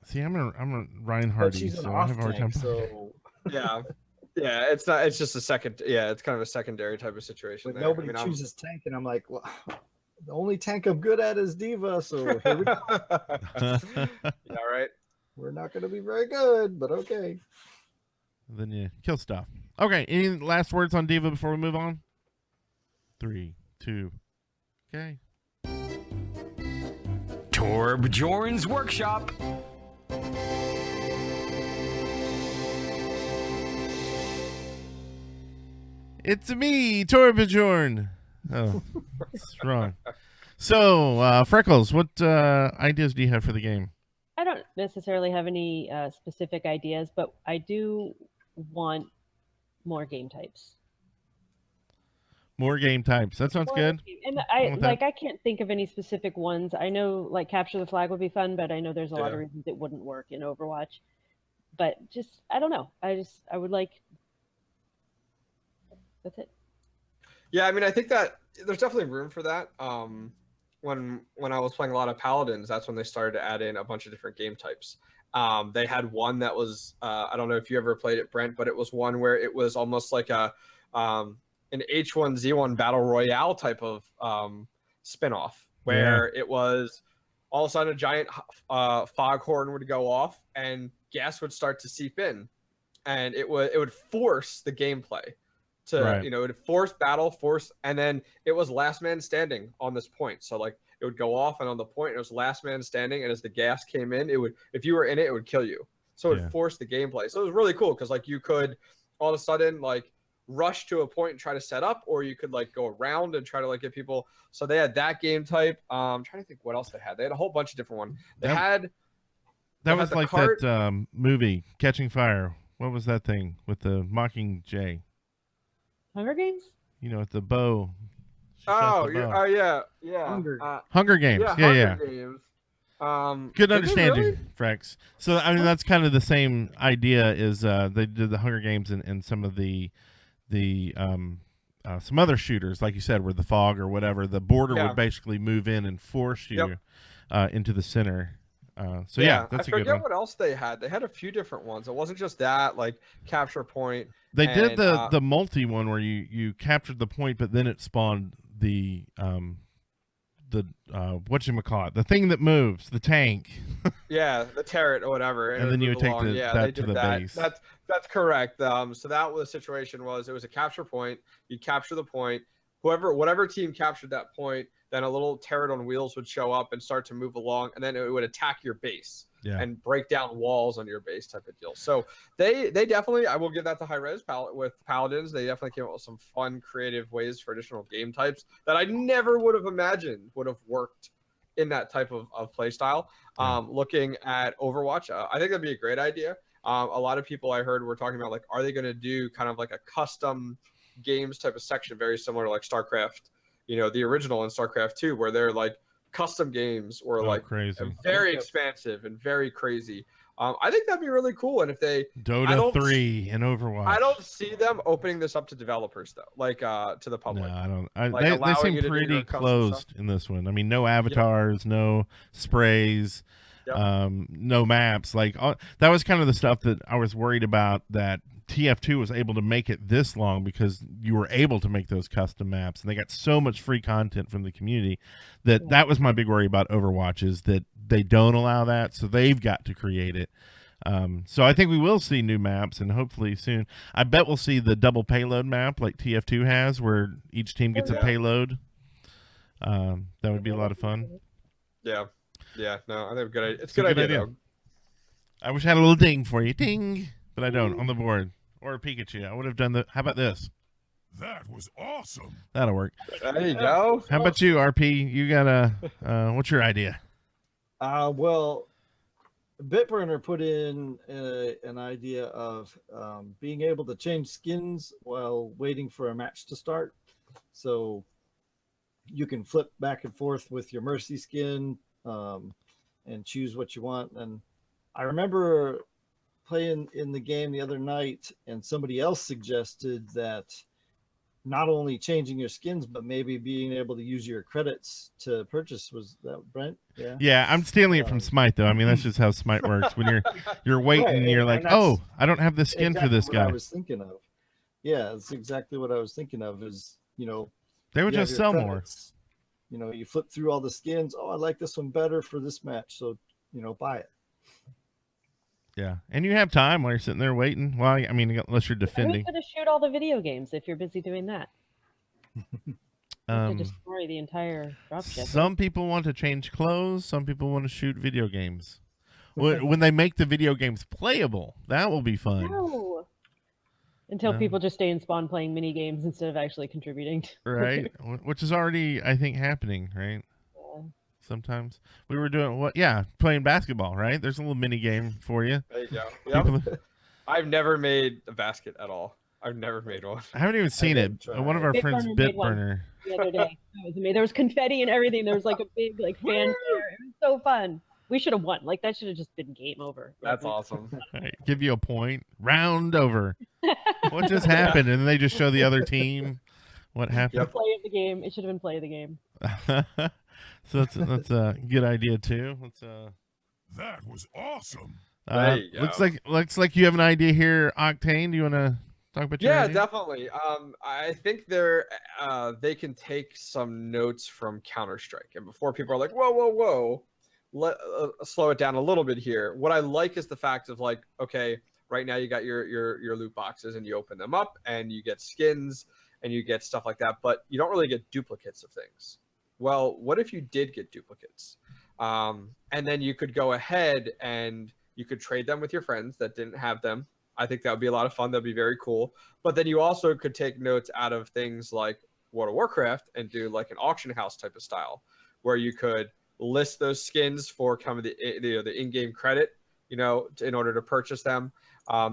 See, I'm a But Reinhardt, she's an so I have a hard time. off tank, so Yeah. Yeah, it's not. It's just a second. Yeah, it's kind of a secondary type of situation. but There. nobody chooses tank, and I'm like, well, the only tank I'm good at is D.Va, so here we go. Yeah, right. We're not going to be very good, but okay. Then you kill stuff. Okay, any last words on D.Va before we move on? 3, 2, okay. Torbjorn's Workshop. It's me, Torbjorn. Oh, it's wrong. So, Freckles, what ideas do you have for the game? I don't necessarily have any specific ideas, but I do want more game types. More game types. That sounds good. And I'm with that. I can't think of any specific ones. I know like capture the flag would be fun, but I know there's a lot Yeah. of reasons it wouldn't work in Overwatch. But just I don't know. I would like. That's it. Yeah, I mean, I think that there's definitely room for that. When I was playing a lot of Paladins, that's when they started to add in a bunch of different game types. They had one that was I don't know if you ever played it, Brent, but it was one where it was almost like a an H1Z1 battle royale type of spinoff, where it was all of a sudden a giant foghorn would go off and gas would start to seep in, and it would force the gameplay to Right. it would force battle, and then it was last man standing on this point. So like it would go off, and on the point it was last man standing, and as the gas came in, it would, if you were in it, it would kill you. So it would force the gameplay. So it was really cool because like you could all of a sudden like rush to a point and try to set up, or you could like go around and try to like get people. So they had that game type. I'm trying to think what else they had. They had a whole bunch of different ones. They had was the like cart. that movie, Catching Fire. What was that thing with the Mockingjay? Hunger Games? You know, with the bow. She shot Oh, the bow. yeah. Hunger Games. Yeah, Yeah. Hunger Games. Good did they understanding, really? Frex. So I mean, that's kind of the same idea. Is they did the Hunger Games and some of the some other shooters, like you said, where the fog or whatever, the border Yeah. would basically move in and force you into the center. So Yeah, that's I a good forget one. what else they had. They had a few different ones. It wasn't just that, like capture point. They did and, the multi one where you captured the point, but then it spawned the whatchamacallit, the thing that moves, the tank. yeah, the turret or whatever, And then you move would take along. that they to did the that. base. That's correct. So that was the situation. It was a capture point. You capture the point. Whatever team captured that point, then a little turret on wheels would show up and start to move along, and then it would attack your base. Yeah. And break down walls on your base type of deal. So they definitely, I will give that to High Res with Paladins. They definitely came up with some fun, creative ways for additional game types that I never would have imagined would have worked in that type of play style. Looking at Overwatch, I think that'd be a great idea. A lot of people I heard were talking about like, are they going to do kind of like a custom games type of section, very similar to like StarCraft, the original in StarCraft 2, where they're like custom games or like crazy, very expansive and very crazy. I think that'd be really cool. And if they Dota 3 and Overwatch, I don't see them opening this up to developers though, like to the public. No, I don't. Like They allowing seem you to do your pretty custom closed stuff. in this one. I mean, no avatars, no sprays, no maps. Like that was kind of the stuff that I was worried about, that TF2 was able to make it this long because you were able to make those custom maps, and they got so much free content from the community that was my big worry about Overwatch, is that they don't allow that, so they've got to create it. So I think we will see new maps, and hopefully soon. I bet we'll see the double payload map like TF2 has, where each team gets a payload. That would be a lot of fun. Yeah. No, I think good. It's a a good idea. Though. I wish I had a little ding for you, ding, but I don't on the board, or a Pikachu. I would have done the. How about this? That was awesome. That'll work. There you go. How about you, RP? You got what's your idea? Well, Bitburner put in an idea of being able to change skins while waiting for a match to start. So you can flip back and forth with your Mercy skin and choose what you want. And I remember playing in the game the other night, and somebody else suggested that not only changing your skins, but maybe being able to use your credits to purchase. Was that Brent? Yeah. Yeah, I'm stealing it from Smite though. I mean, that's just how Smite works. When you're waiting, Right, and you're and like, that's oh, I don't have the skin for exactly this what guy. I was thinking of. Yeah, it's exactly what I was thinking of. Is They would you have just your sell credits. You flip through all the skins. Oh, I like this one better for this match, so buy it. Yeah, and you have time while you're sitting there waiting. Well, I mean, unless you're defending. Who's going to shoot all the video games if you're busy doing that? You have to destroy the entire dropship. Some people want to change clothes. Some people want to shoot video games. When they make the video games playable, that will be fun. No. Until people just stay in spawn playing mini games instead of actually contributing. Right, which is already, I think, happening, right? Yeah. Sometimes we were doing playing basketball, right? There's a little mini game for you. There you go. Yep. I've never made a basket at all. I've never made one. I haven't even seen it. One of our friends, Bitburner, the other day. That was amazing. There was confetti and everything. There was like a big fanfare. It was so fun. We should have won. Like that should have just been game over. That's awesome. Right, give you a point. Round over. What just happened? And then they just show the other team what happened. Play of the game. It should have been play of the game. So that's a good idea too. That was awesome. Looks like you have an idea here, Octane. Do you want to talk about your idea? Definitely. I think they can take some notes from Counter-Strike. And before people are like, whoa, let slow it down a little bit here. What I like is the fact of like, okay, right now you got your loot boxes and you open them up and you get skins and you get stuff like that, but you don't really get duplicates of things. Well, what if you did get duplicates? And then you could go ahead and you could trade them with your friends that didn't have them. I think that would be a lot of fun. That'd be very cool. But then you also could take notes out of things like World of Warcraft and do like an auction house type of style, where you could list those skins for kind of the in-game credit, in order to purchase them.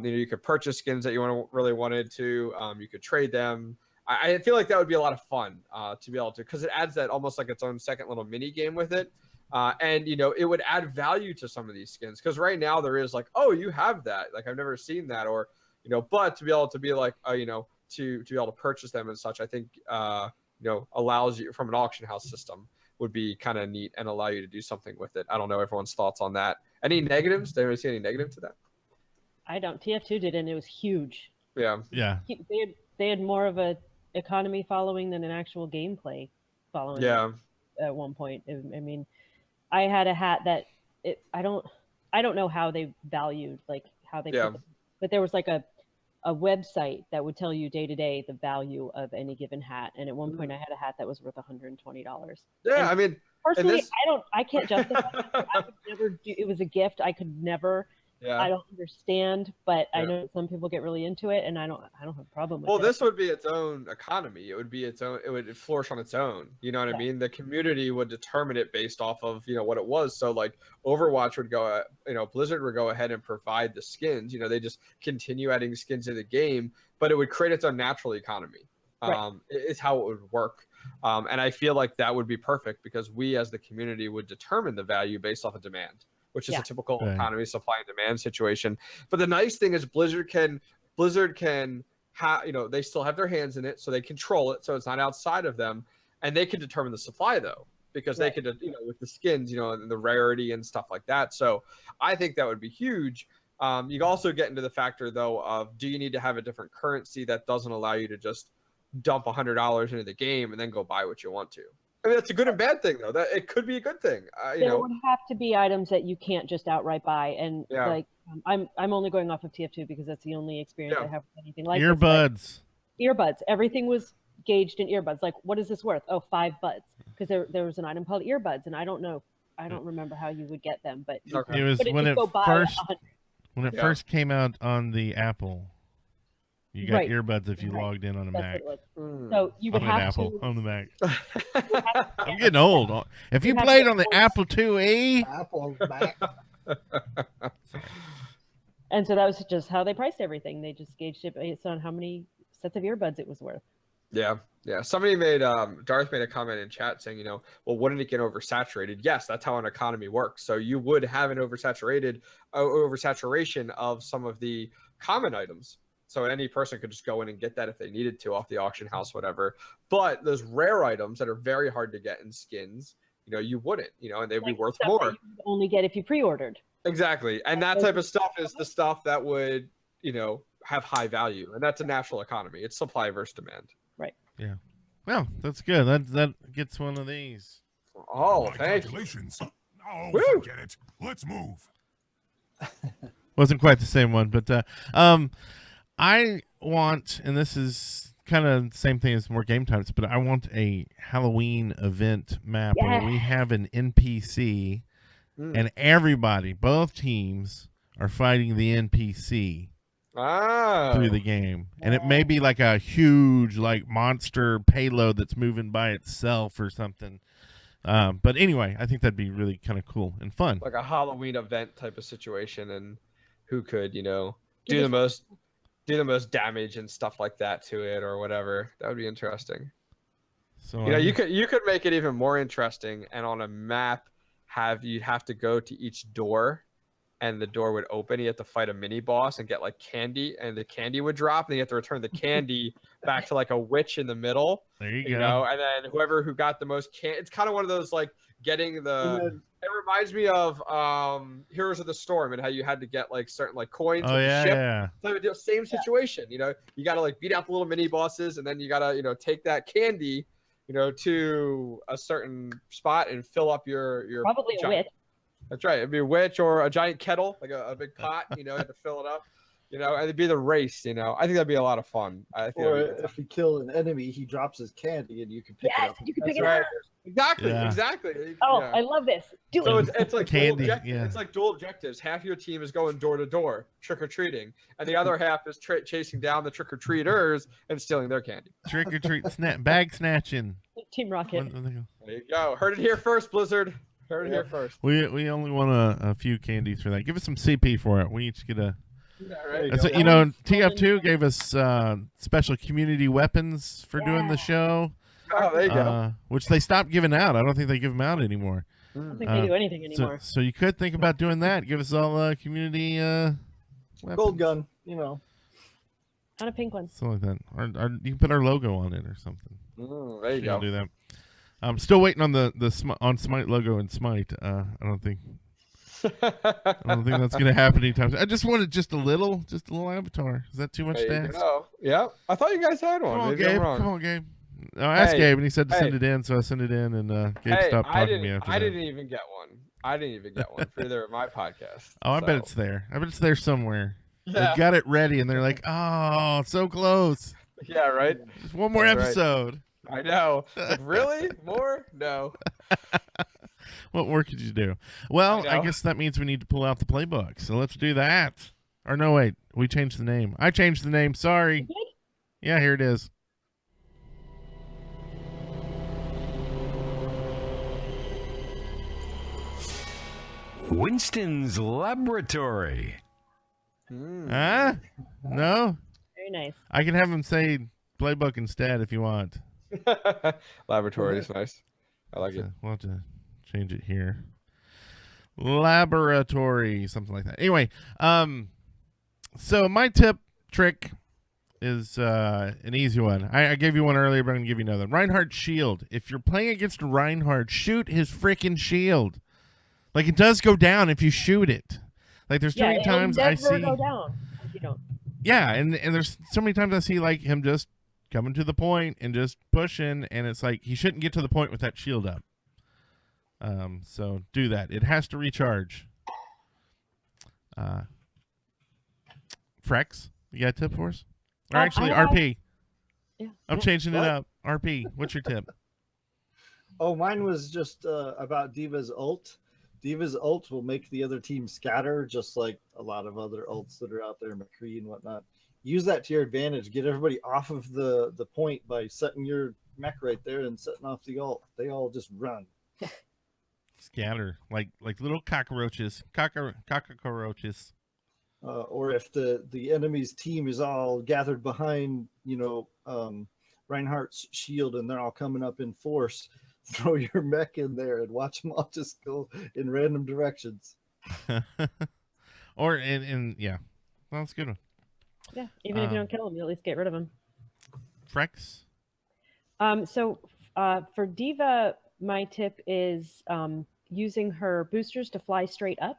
You could purchase skins that you really wanted to. You could trade them. I feel like that would be a lot of fun to be able to, because it adds that almost like its own second little mini game with it. And it would add value to some of these skins, because right now there is like, oh, you have that, like I've never seen that, or but to be able to be like to be able to purchase them and such, I think allows you from an auction house system would be kind of neat and allow you to do something with it. I don't know everyone's thoughts on that. Any negatives? Did anyone see any negative to that? I don't. TF2 did, and it was huge. Yeah. They had more of a economy following than an actual gameplay following. Yeah. At one point, I mean, I had a hat that I don't know how they valued, like how they put it, but there was like a website that would tell you day to day the value of any given hat, and at one point I had a hat that was worth $120. Yeah, and I mean, personally, I can't justify it. I could never do. It was a gift. I could never. Yeah. I don't understand, but I know some people get really into it, and I don't have a problem with it. Well, this would be its own economy. It would be its own. It would flourish on its own. You know what I mean? The community would determine it based off of what it was. So like Overwatch would go, Blizzard would go ahead and provide the skins. They just continue adding skins to the game, but it would create its own natural economy. Is how it would work. And I feel like that would be perfect, because we as the community would determine the value based off of demand, which is a typical economy, supply and demand situation. But the nice thing is Blizzard can have, they still have their hands in it, so they control it, so it's not outside of them, and they can determine the supply though, because they could, with the skins, and the rarity and stuff like that. So I think that would be huge. You also get into the factor though of, do you need to have a different currency that doesn't allow you to just dump $100 into the game and then go buy what you want to? I mean, that's a good and bad thing, though. That it could be a good thing. There would have to be items that you can't just outright buy, and like I'm only going off of TF2 because that's the only experience I have with anything like earbuds. This. Earbuds. Everything was gauged in earbuds. Like, what is this worth? Oh, $5, because there was an item called earbuds, and I don't remember how you would get them, but it was when it first came out on the Apple. You got earbuds if you logged in on a Mac. So you would have to on the Mac. I'm getting old. If you played on the Apple IIe, Apple Mac. And so that was just how they priced everything. They just gauged it based on how many sets of earbuds it was worth. Yeah. Somebody Darth made a comment in chat saying, well, wouldn't it get oversaturated? Yes, that's how an economy works. So you would have an oversaturation of some of the common items. So any person could just go in and get that if they needed to off the auction house, whatever. But those rare items that are very hard to get in skins, you wouldn't, and they'd be worth stuff more. that you could only get if you pre-ordered. Exactly. And that type of stuff is the stuff that would, have high value. And that's a natural economy. It's supply versus demand. Right. Yeah. Well, that's good. That gets one of these. Oh, My thank you. calculations. Oh, Woo! forget it. Let's move. Wasn't quite the same one, but I want, and this is kind of the same thing as more game types, but I want a Halloween event map where we have an NPC and everybody, both teams, are fighting the NPC through the game. And it may be like a huge monster payload that's moving by itself or something. But anyway, I think that'd be really kind of cool and fun. Like a Halloween event type of situation, and who could, do the most damage and stuff like that to it or whatever. That would be interesting. So you could make it even more interesting, and on a map you'd have to go to each door, and the door would open. You have to fight a mini boss and get candy, and the candy would drop, and you have to return the candy back to a witch in the middle. There you go. And then who got the most it's kind of one of those getting the. It reminds me of Heroes of the Storm and how you had to get certain coins with the ship. Yeah. So same situation. You got to beat out the little mini bosses, and then you got to take that candy to a certain spot and fill up your Probably a witch. That's right. It'd be a witch or a giant kettle, a big pot. You have to fill it up. And it'd be the race. I think that'd be a lot of fun. I think Or if you kill an enemy, he drops his candy and you can pick it up. You can pick That's it right. up. Exactly. Yeah. Exactly. Oh, Yeah. I love this. So it's like Candy, dual objectives. yeah. It's like dual objectives. Half your team is going door to door, trick or treating, and the other half is chasing down the trick or treaters and stealing their candy. Trick or treat, bag snatching. Team Rocket. There you go. Heard it here first, Blizzard. Heard it here first. We only want a few candies for that. Give us some CP for it. We each get a. Yeah, right. That's it. TF2 gave us special community weapons for doing the show. Oh, there you go. Which they stopped giving out. I don't think they give them out anymore. I don't think they do anything anymore. So you could think about doing that. Give us all community weapons. Gold gun, Not a pink one. Something like that. Or you can put our logo on it or something. There you go. Do that. I'm still waiting on the on Smite logo in Smite. I don't think that's gonna happen anytime soon. I just wanted just a little avatar. Is that too much to ask? Yeah. I thought you guys had one. Come on, Maybe I'm Gabe. wrong. Come on, Gabe. No, I asked Gabe, and he said to send it in, so I sent it in, and Gabe stopped talking to me after that. I didn't even get one for either of my podcasts. Oh, I bet it's there. I bet it's there somewhere. Yeah. They've got it ready, and they're like, "Oh, so close. Yeah, right. Just one more That's right. episode." I know. Really? More? No. What more could you do? Well, I guess that means we need to pull out the playbook. So let's do that. Or no, wait. We changed the name. I changed the name. Sorry. Yeah, here it is. Winston's Laboratory. Huh? No? Very nice. I can have him say playbook instead if you want. Laboratory is nice. I like it. We'll have to change it here. Laboratory, something like that. Anyway, so my trick is an easy one. I gave you one earlier, but I'm going to give you another. Reinhardt's shield. If you're playing against Reinhardt, shoot his freaking shield. Like, it does go down if you shoot it. Like, there's too many times I see. Go down if you don't. Yeah, and there's so many times I see, like, him just coming to the point and just pushing, and it's like he shouldn't get to the point with that shield up. So do that. It has to recharge. Frex, you got a tip for us? Or actually, RP. Yeah. I'm changing What? it up. RP, what's your tip? Oh, mine was just about D.Va's ult. D.Va's ult will make the other team scatter, just like a lot of other ults that are out there, McCree and whatnot. Use that to your advantage. Get everybody off of the point by setting your mech right there and setting off the ult. They all just run. Scatter, like little cockroaches. Cockroaches. Or if the enemy's team is all gathered behind, Reinhardt's shield and they're all coming up in force, throw your mech in there and watch them all just go in random directions. Or yeah, well, that's a good one. Yeah, even if you don't kill him, you at least get rid of him. Frex? For D.Va, my tip is using her boosters to fly straight up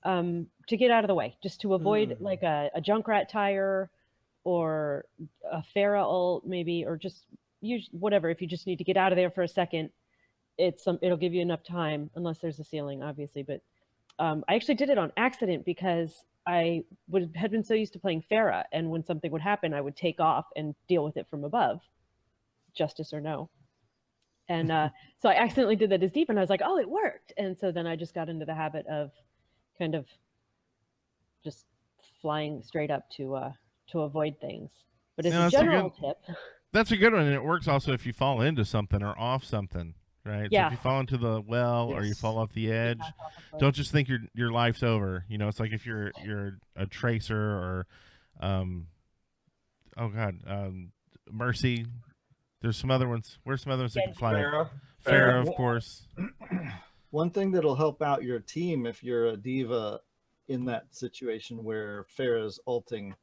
to get out of the way, just to avoid like a Junkrat tire or a Pharah ult maybe, or just use whatever. If you just need to get out of there for a second, it'll give you enough time, unless there's a ceiling, obviously. But I actually did it on accident because I had been so used to playing Pharah, and when something would happen, I would take off and deal with it from above, justice or no. And so I accidentally did that as D.Va, and I was like, oh, it worked. And so then I just got into the habit of kind of just flying straight up to avoid things. But as a general tip, that's a good one, and it works also if you fall into something or off something, right? Yeah. So if you fall into the well or you fall off the edge, don't just think your life's over. You know, it's like if you're a tracer or, Mercy. There's some other ones. Where's some other ones that can fly? Pharah, of course. One thing that'll help out your team if you're a D.Va in that situation where Pharah's ulting,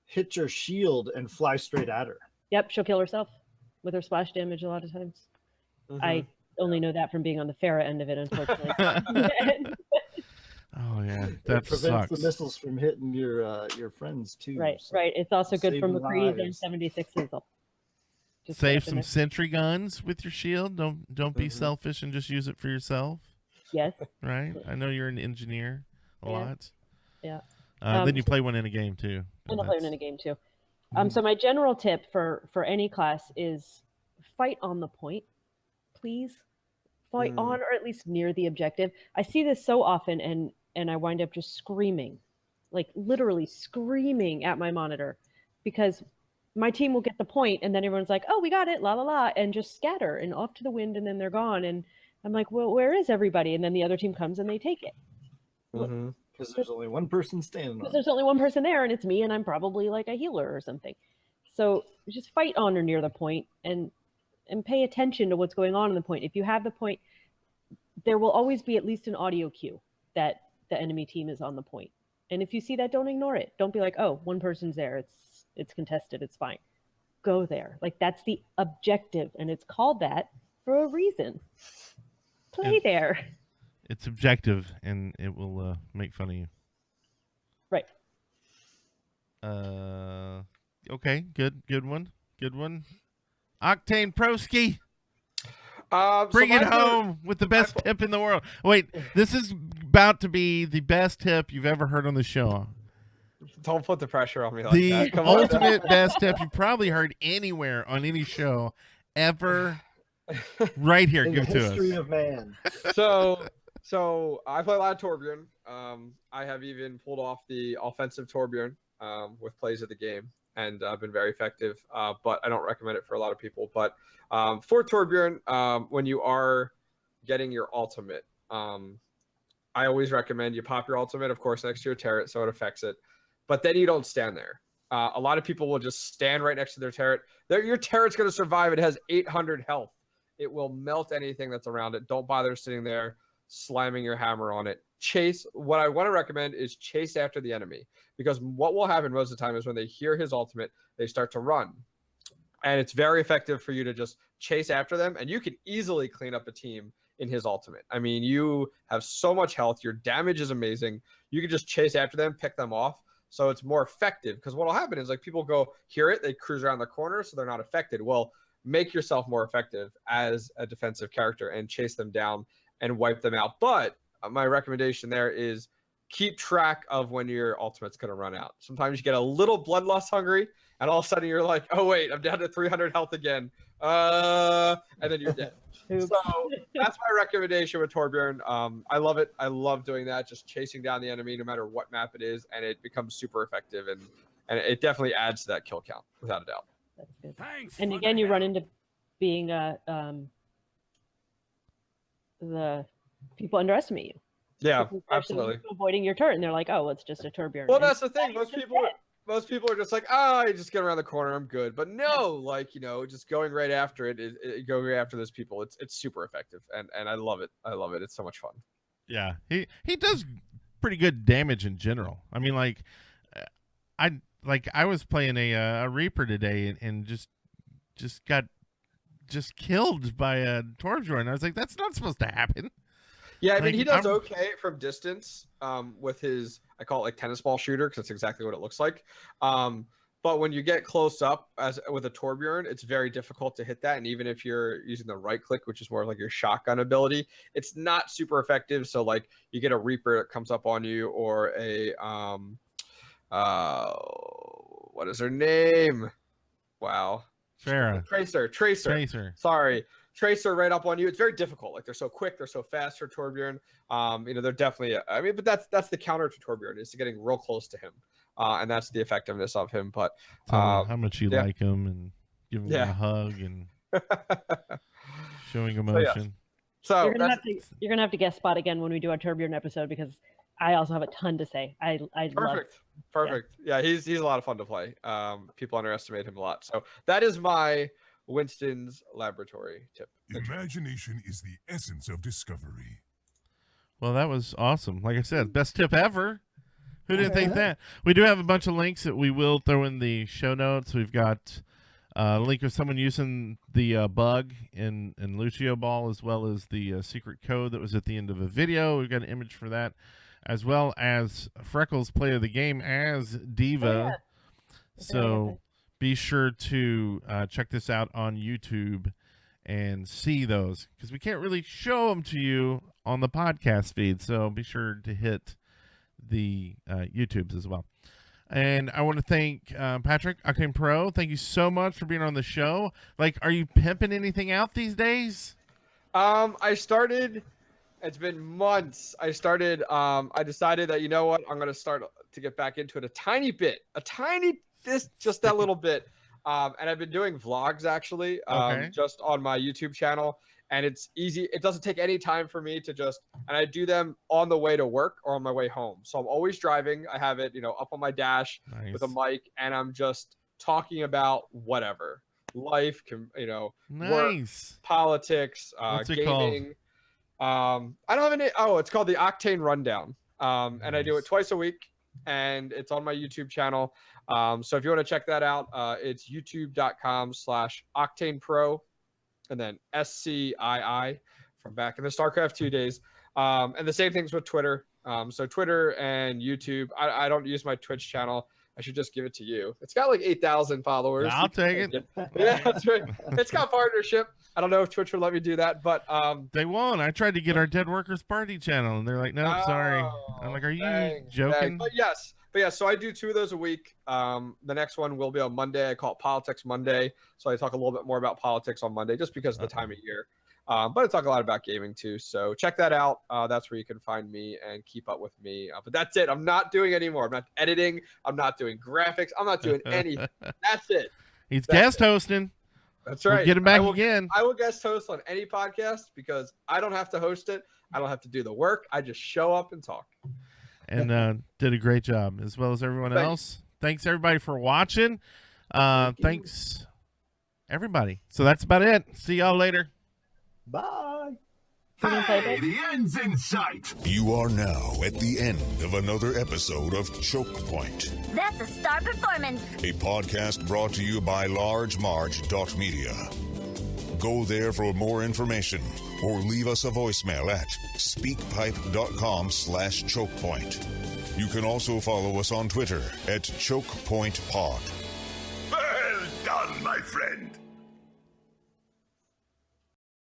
hit your shield and fly straight at her. Yep, she'll kill herself with her splash damage a lot of times. I only know that from being on the Pharah end of it, unfortunately. Oh yeah, that prevents sucks. the missiles from hitting your friends too. Right, so right. It's also good for saving McCree's and lives. 76s. Just Save put it in some there. sentry guns with your shield. Don't be selfish and just use it for yourself. Yes. Right. I know you're an engineer a lot. Yeah. Then you play one in a game too. And I'll play one in a game too. So my general tip for any class is fight on the point, please. Fight on or at least near the objective. I see this so often, and I wind up just screaming, like literally screaming at my monitor, because my team will get the point, and then everyone's like, "Oh, we got it, la la la," and just scatter and off to the wind, and then they're gone. And I'm like, "Well, where is everybody?" And then the other team comes and they take it. Because there's only one person standing on Because it. there's only one person there, and it's me, and I'm probably like a healer or something. So just fight on or near the point, and pay attention to what's going on in the point. If you have the point, there will always be at least an audio cue that the enemy team is on the point. And if you see that, don't ignore it. Don't be like, "Oh, one person's there. It's contested. It's fine." Go there. Like, that's the objective, and it's called that for a reason. Play there. It's objective, and it will make fun of you. Right. Okay. Good one. OctaneProSCII. Bring it home with the best tip in the world. Wait, this is about to be the best tip you've ever heard on the show. Don't put the pressure on me like The that. Come on. ultimate best tip you probably heard anywhere on any show ever. Right here, In give the it to history us. of man. So I play a lot of Torbjorn. I have even pulled off the offensive Torbjorn with plays of the game, and I've been very effective. But I don't recommend it for a lot of people. But for Torbjorn, when you are getting your ultimate, I always recommend you pop your ultimate, of course, next to your turret, so it affects it. But then you don't stand there. A lot of people will just stand right next to their turret. Your turret's going to survive. It has 800 health. It will melt anything that's around it. Don't bother sitting there slamming your hammer on it. Chase. What I want to recommend is chase after the enemy, because what will happen most of the time is when they hear his ultimate, they start to run. And it's very effective for you to just chase after them, and you can easily clean up a team in his ultimate. I mean, you have so much health. Your damage is amazing. You can just chase after them, pick them off. So it's more effective, because what will happen is, like, people go hear it, they cruise around the corner, so they're not affected. Well, make yourself more effective as a defensive character and chase them down and wipe them out. But my recommendation there is keep track of when your ultimate's going to run out. Sometimes you get a little bloodlust hungry, and all of a sudden you're like, "Oh wait, I'm down to 300 health again," and then you're dead. So that's my recommendation with Torbjorn. I love it. I love doing that, just chasing down the enemy no matter what map it is, and it becomes super effective, and it definitely adds to that kill count without a doubt. That's good. Thanks. And for again, the you help. run into being the people underestimate you. Yeah, People actually absolutely. avoiding your turret, and they're like, "Oh, it's just a Torbjorn." Well, And that's the thing. Most people are just like, I just get around the corner, I'm good. But no, like, just going right after going right after those people. It's super effective, and I love it. I love it. It's so much fun. Yeah, he does pretty good damage in general. I mean, like, like I was playing a Reaper today and just got killed by a Torbjorn. I was like, that's not supposed to happen. Yeah, I mean, Like, he does I'm- okay from distance with his, I call it like tennis ball shooter because that's exactly what it looks like. But when you get close up as with a Torbjorn, it's very difficult to hit that. And even if you're using the right click, which is more like your shotgun ability, it's not super effective. So like you get a Reaper that comes up on you, or a what is her name? Wow. Farrah. Tracer. Sorry. Tracer right up on you. It's very difficult. Like they're so quick, they're so fast for Torbjorn. They're definitely. I mean, but that's the counter to Torbjorn, is to getting real close to him, and that's the effectiveness of him. But Tell him how much you yeah. like him and giving him a hug and showing emotion. So you're gonna have to guest spot again when we do our Torbjorn episode, because I also have a ton to say. I love. Perfect. Yeah, he's a lot of fun to play. People underestimate him a lot. So that is my Winston's laboratory tip. Imagination is the essence of discovery. Well, that was awesome. Like I said, best tip ever. Who didn't think that? We do have a bunch of links that we will throw in the show notes. We've got a link of someone using the bug in Lucio Ball, as well as the secret code that was at the end of a video. We've got an image for that, as well as Freckles' play of the game as D.Va. Oh, yeah. So be sure to check this out on YouTube and see those, because we can't really show them to you on the podcast feed. So be sure to hit the YouTubes as well. And I want to thank Patrick, Octane Pro. Thank you so much for being on the show. Like, are you pimping anything out these days? I started. It's been months. I decided that, you know what, I'm gonna start to get back into it a tiny bit, just that little bit. And I've been doing vlogs actually, just on my YouTube channel. And it's easy. It doesn't take any time for me to and I do them on the way to work or on my way home. So I'm always driving. I have it, up on my dash with a mic, and I'm just talking about whatever, life, work, politics, What's it gaming. I don't have any. Oh, it's called the Octane Rundown. And I do it twice a week, and it's on my YouTube channel. So if you want to check that out, it's youtube.com/OctanePro. And then SCII from back in the StarCraft 2 days. And the same things with Twitter. So Twitter and YouTube. I don't use my Twitch channel. I should just give it to you. It's got like 8,000 followers. I'll take it. Yeah, that's right. It's got partnership. I don't know if Twitch would let me do that, but they won't. I tried to get our Dead Workers Party channel, and they're like, "No, sorry." I'm like, "Are you joking?" But yes. So I do 2 of those a week. The next one will be on Monday. I call it Politics Monday. So I talk a little bit more about politics on Monday, just because of the time of year. But I talk a lot about gaming too. So check that out. That's where you can find me and keep up with me. But that's it. I'm not doing anymore. I'm not editing. I'm not doing graphics. I'm not doing anything. That's it. He's guest hosting. That's right. We'll get him back again. I will guest host on any podcast, because I don't have to host it. I don't have to do the work. I just show up and talk. And did a great job, as well as everyone else. Thanks everybody for watching. Thanks everybody. So that's about it. See y'all later. Bye. Hey, the end's in sight. You are now at the end of another episode of Choke Point, That's a star performance. a podcast brought to you by largemarge.media. Go there for more information, or leave us a voicemail at speakpipe.com/chokepoint. You can also follow us on Twitter at ChokePointPod. Well done, my friend.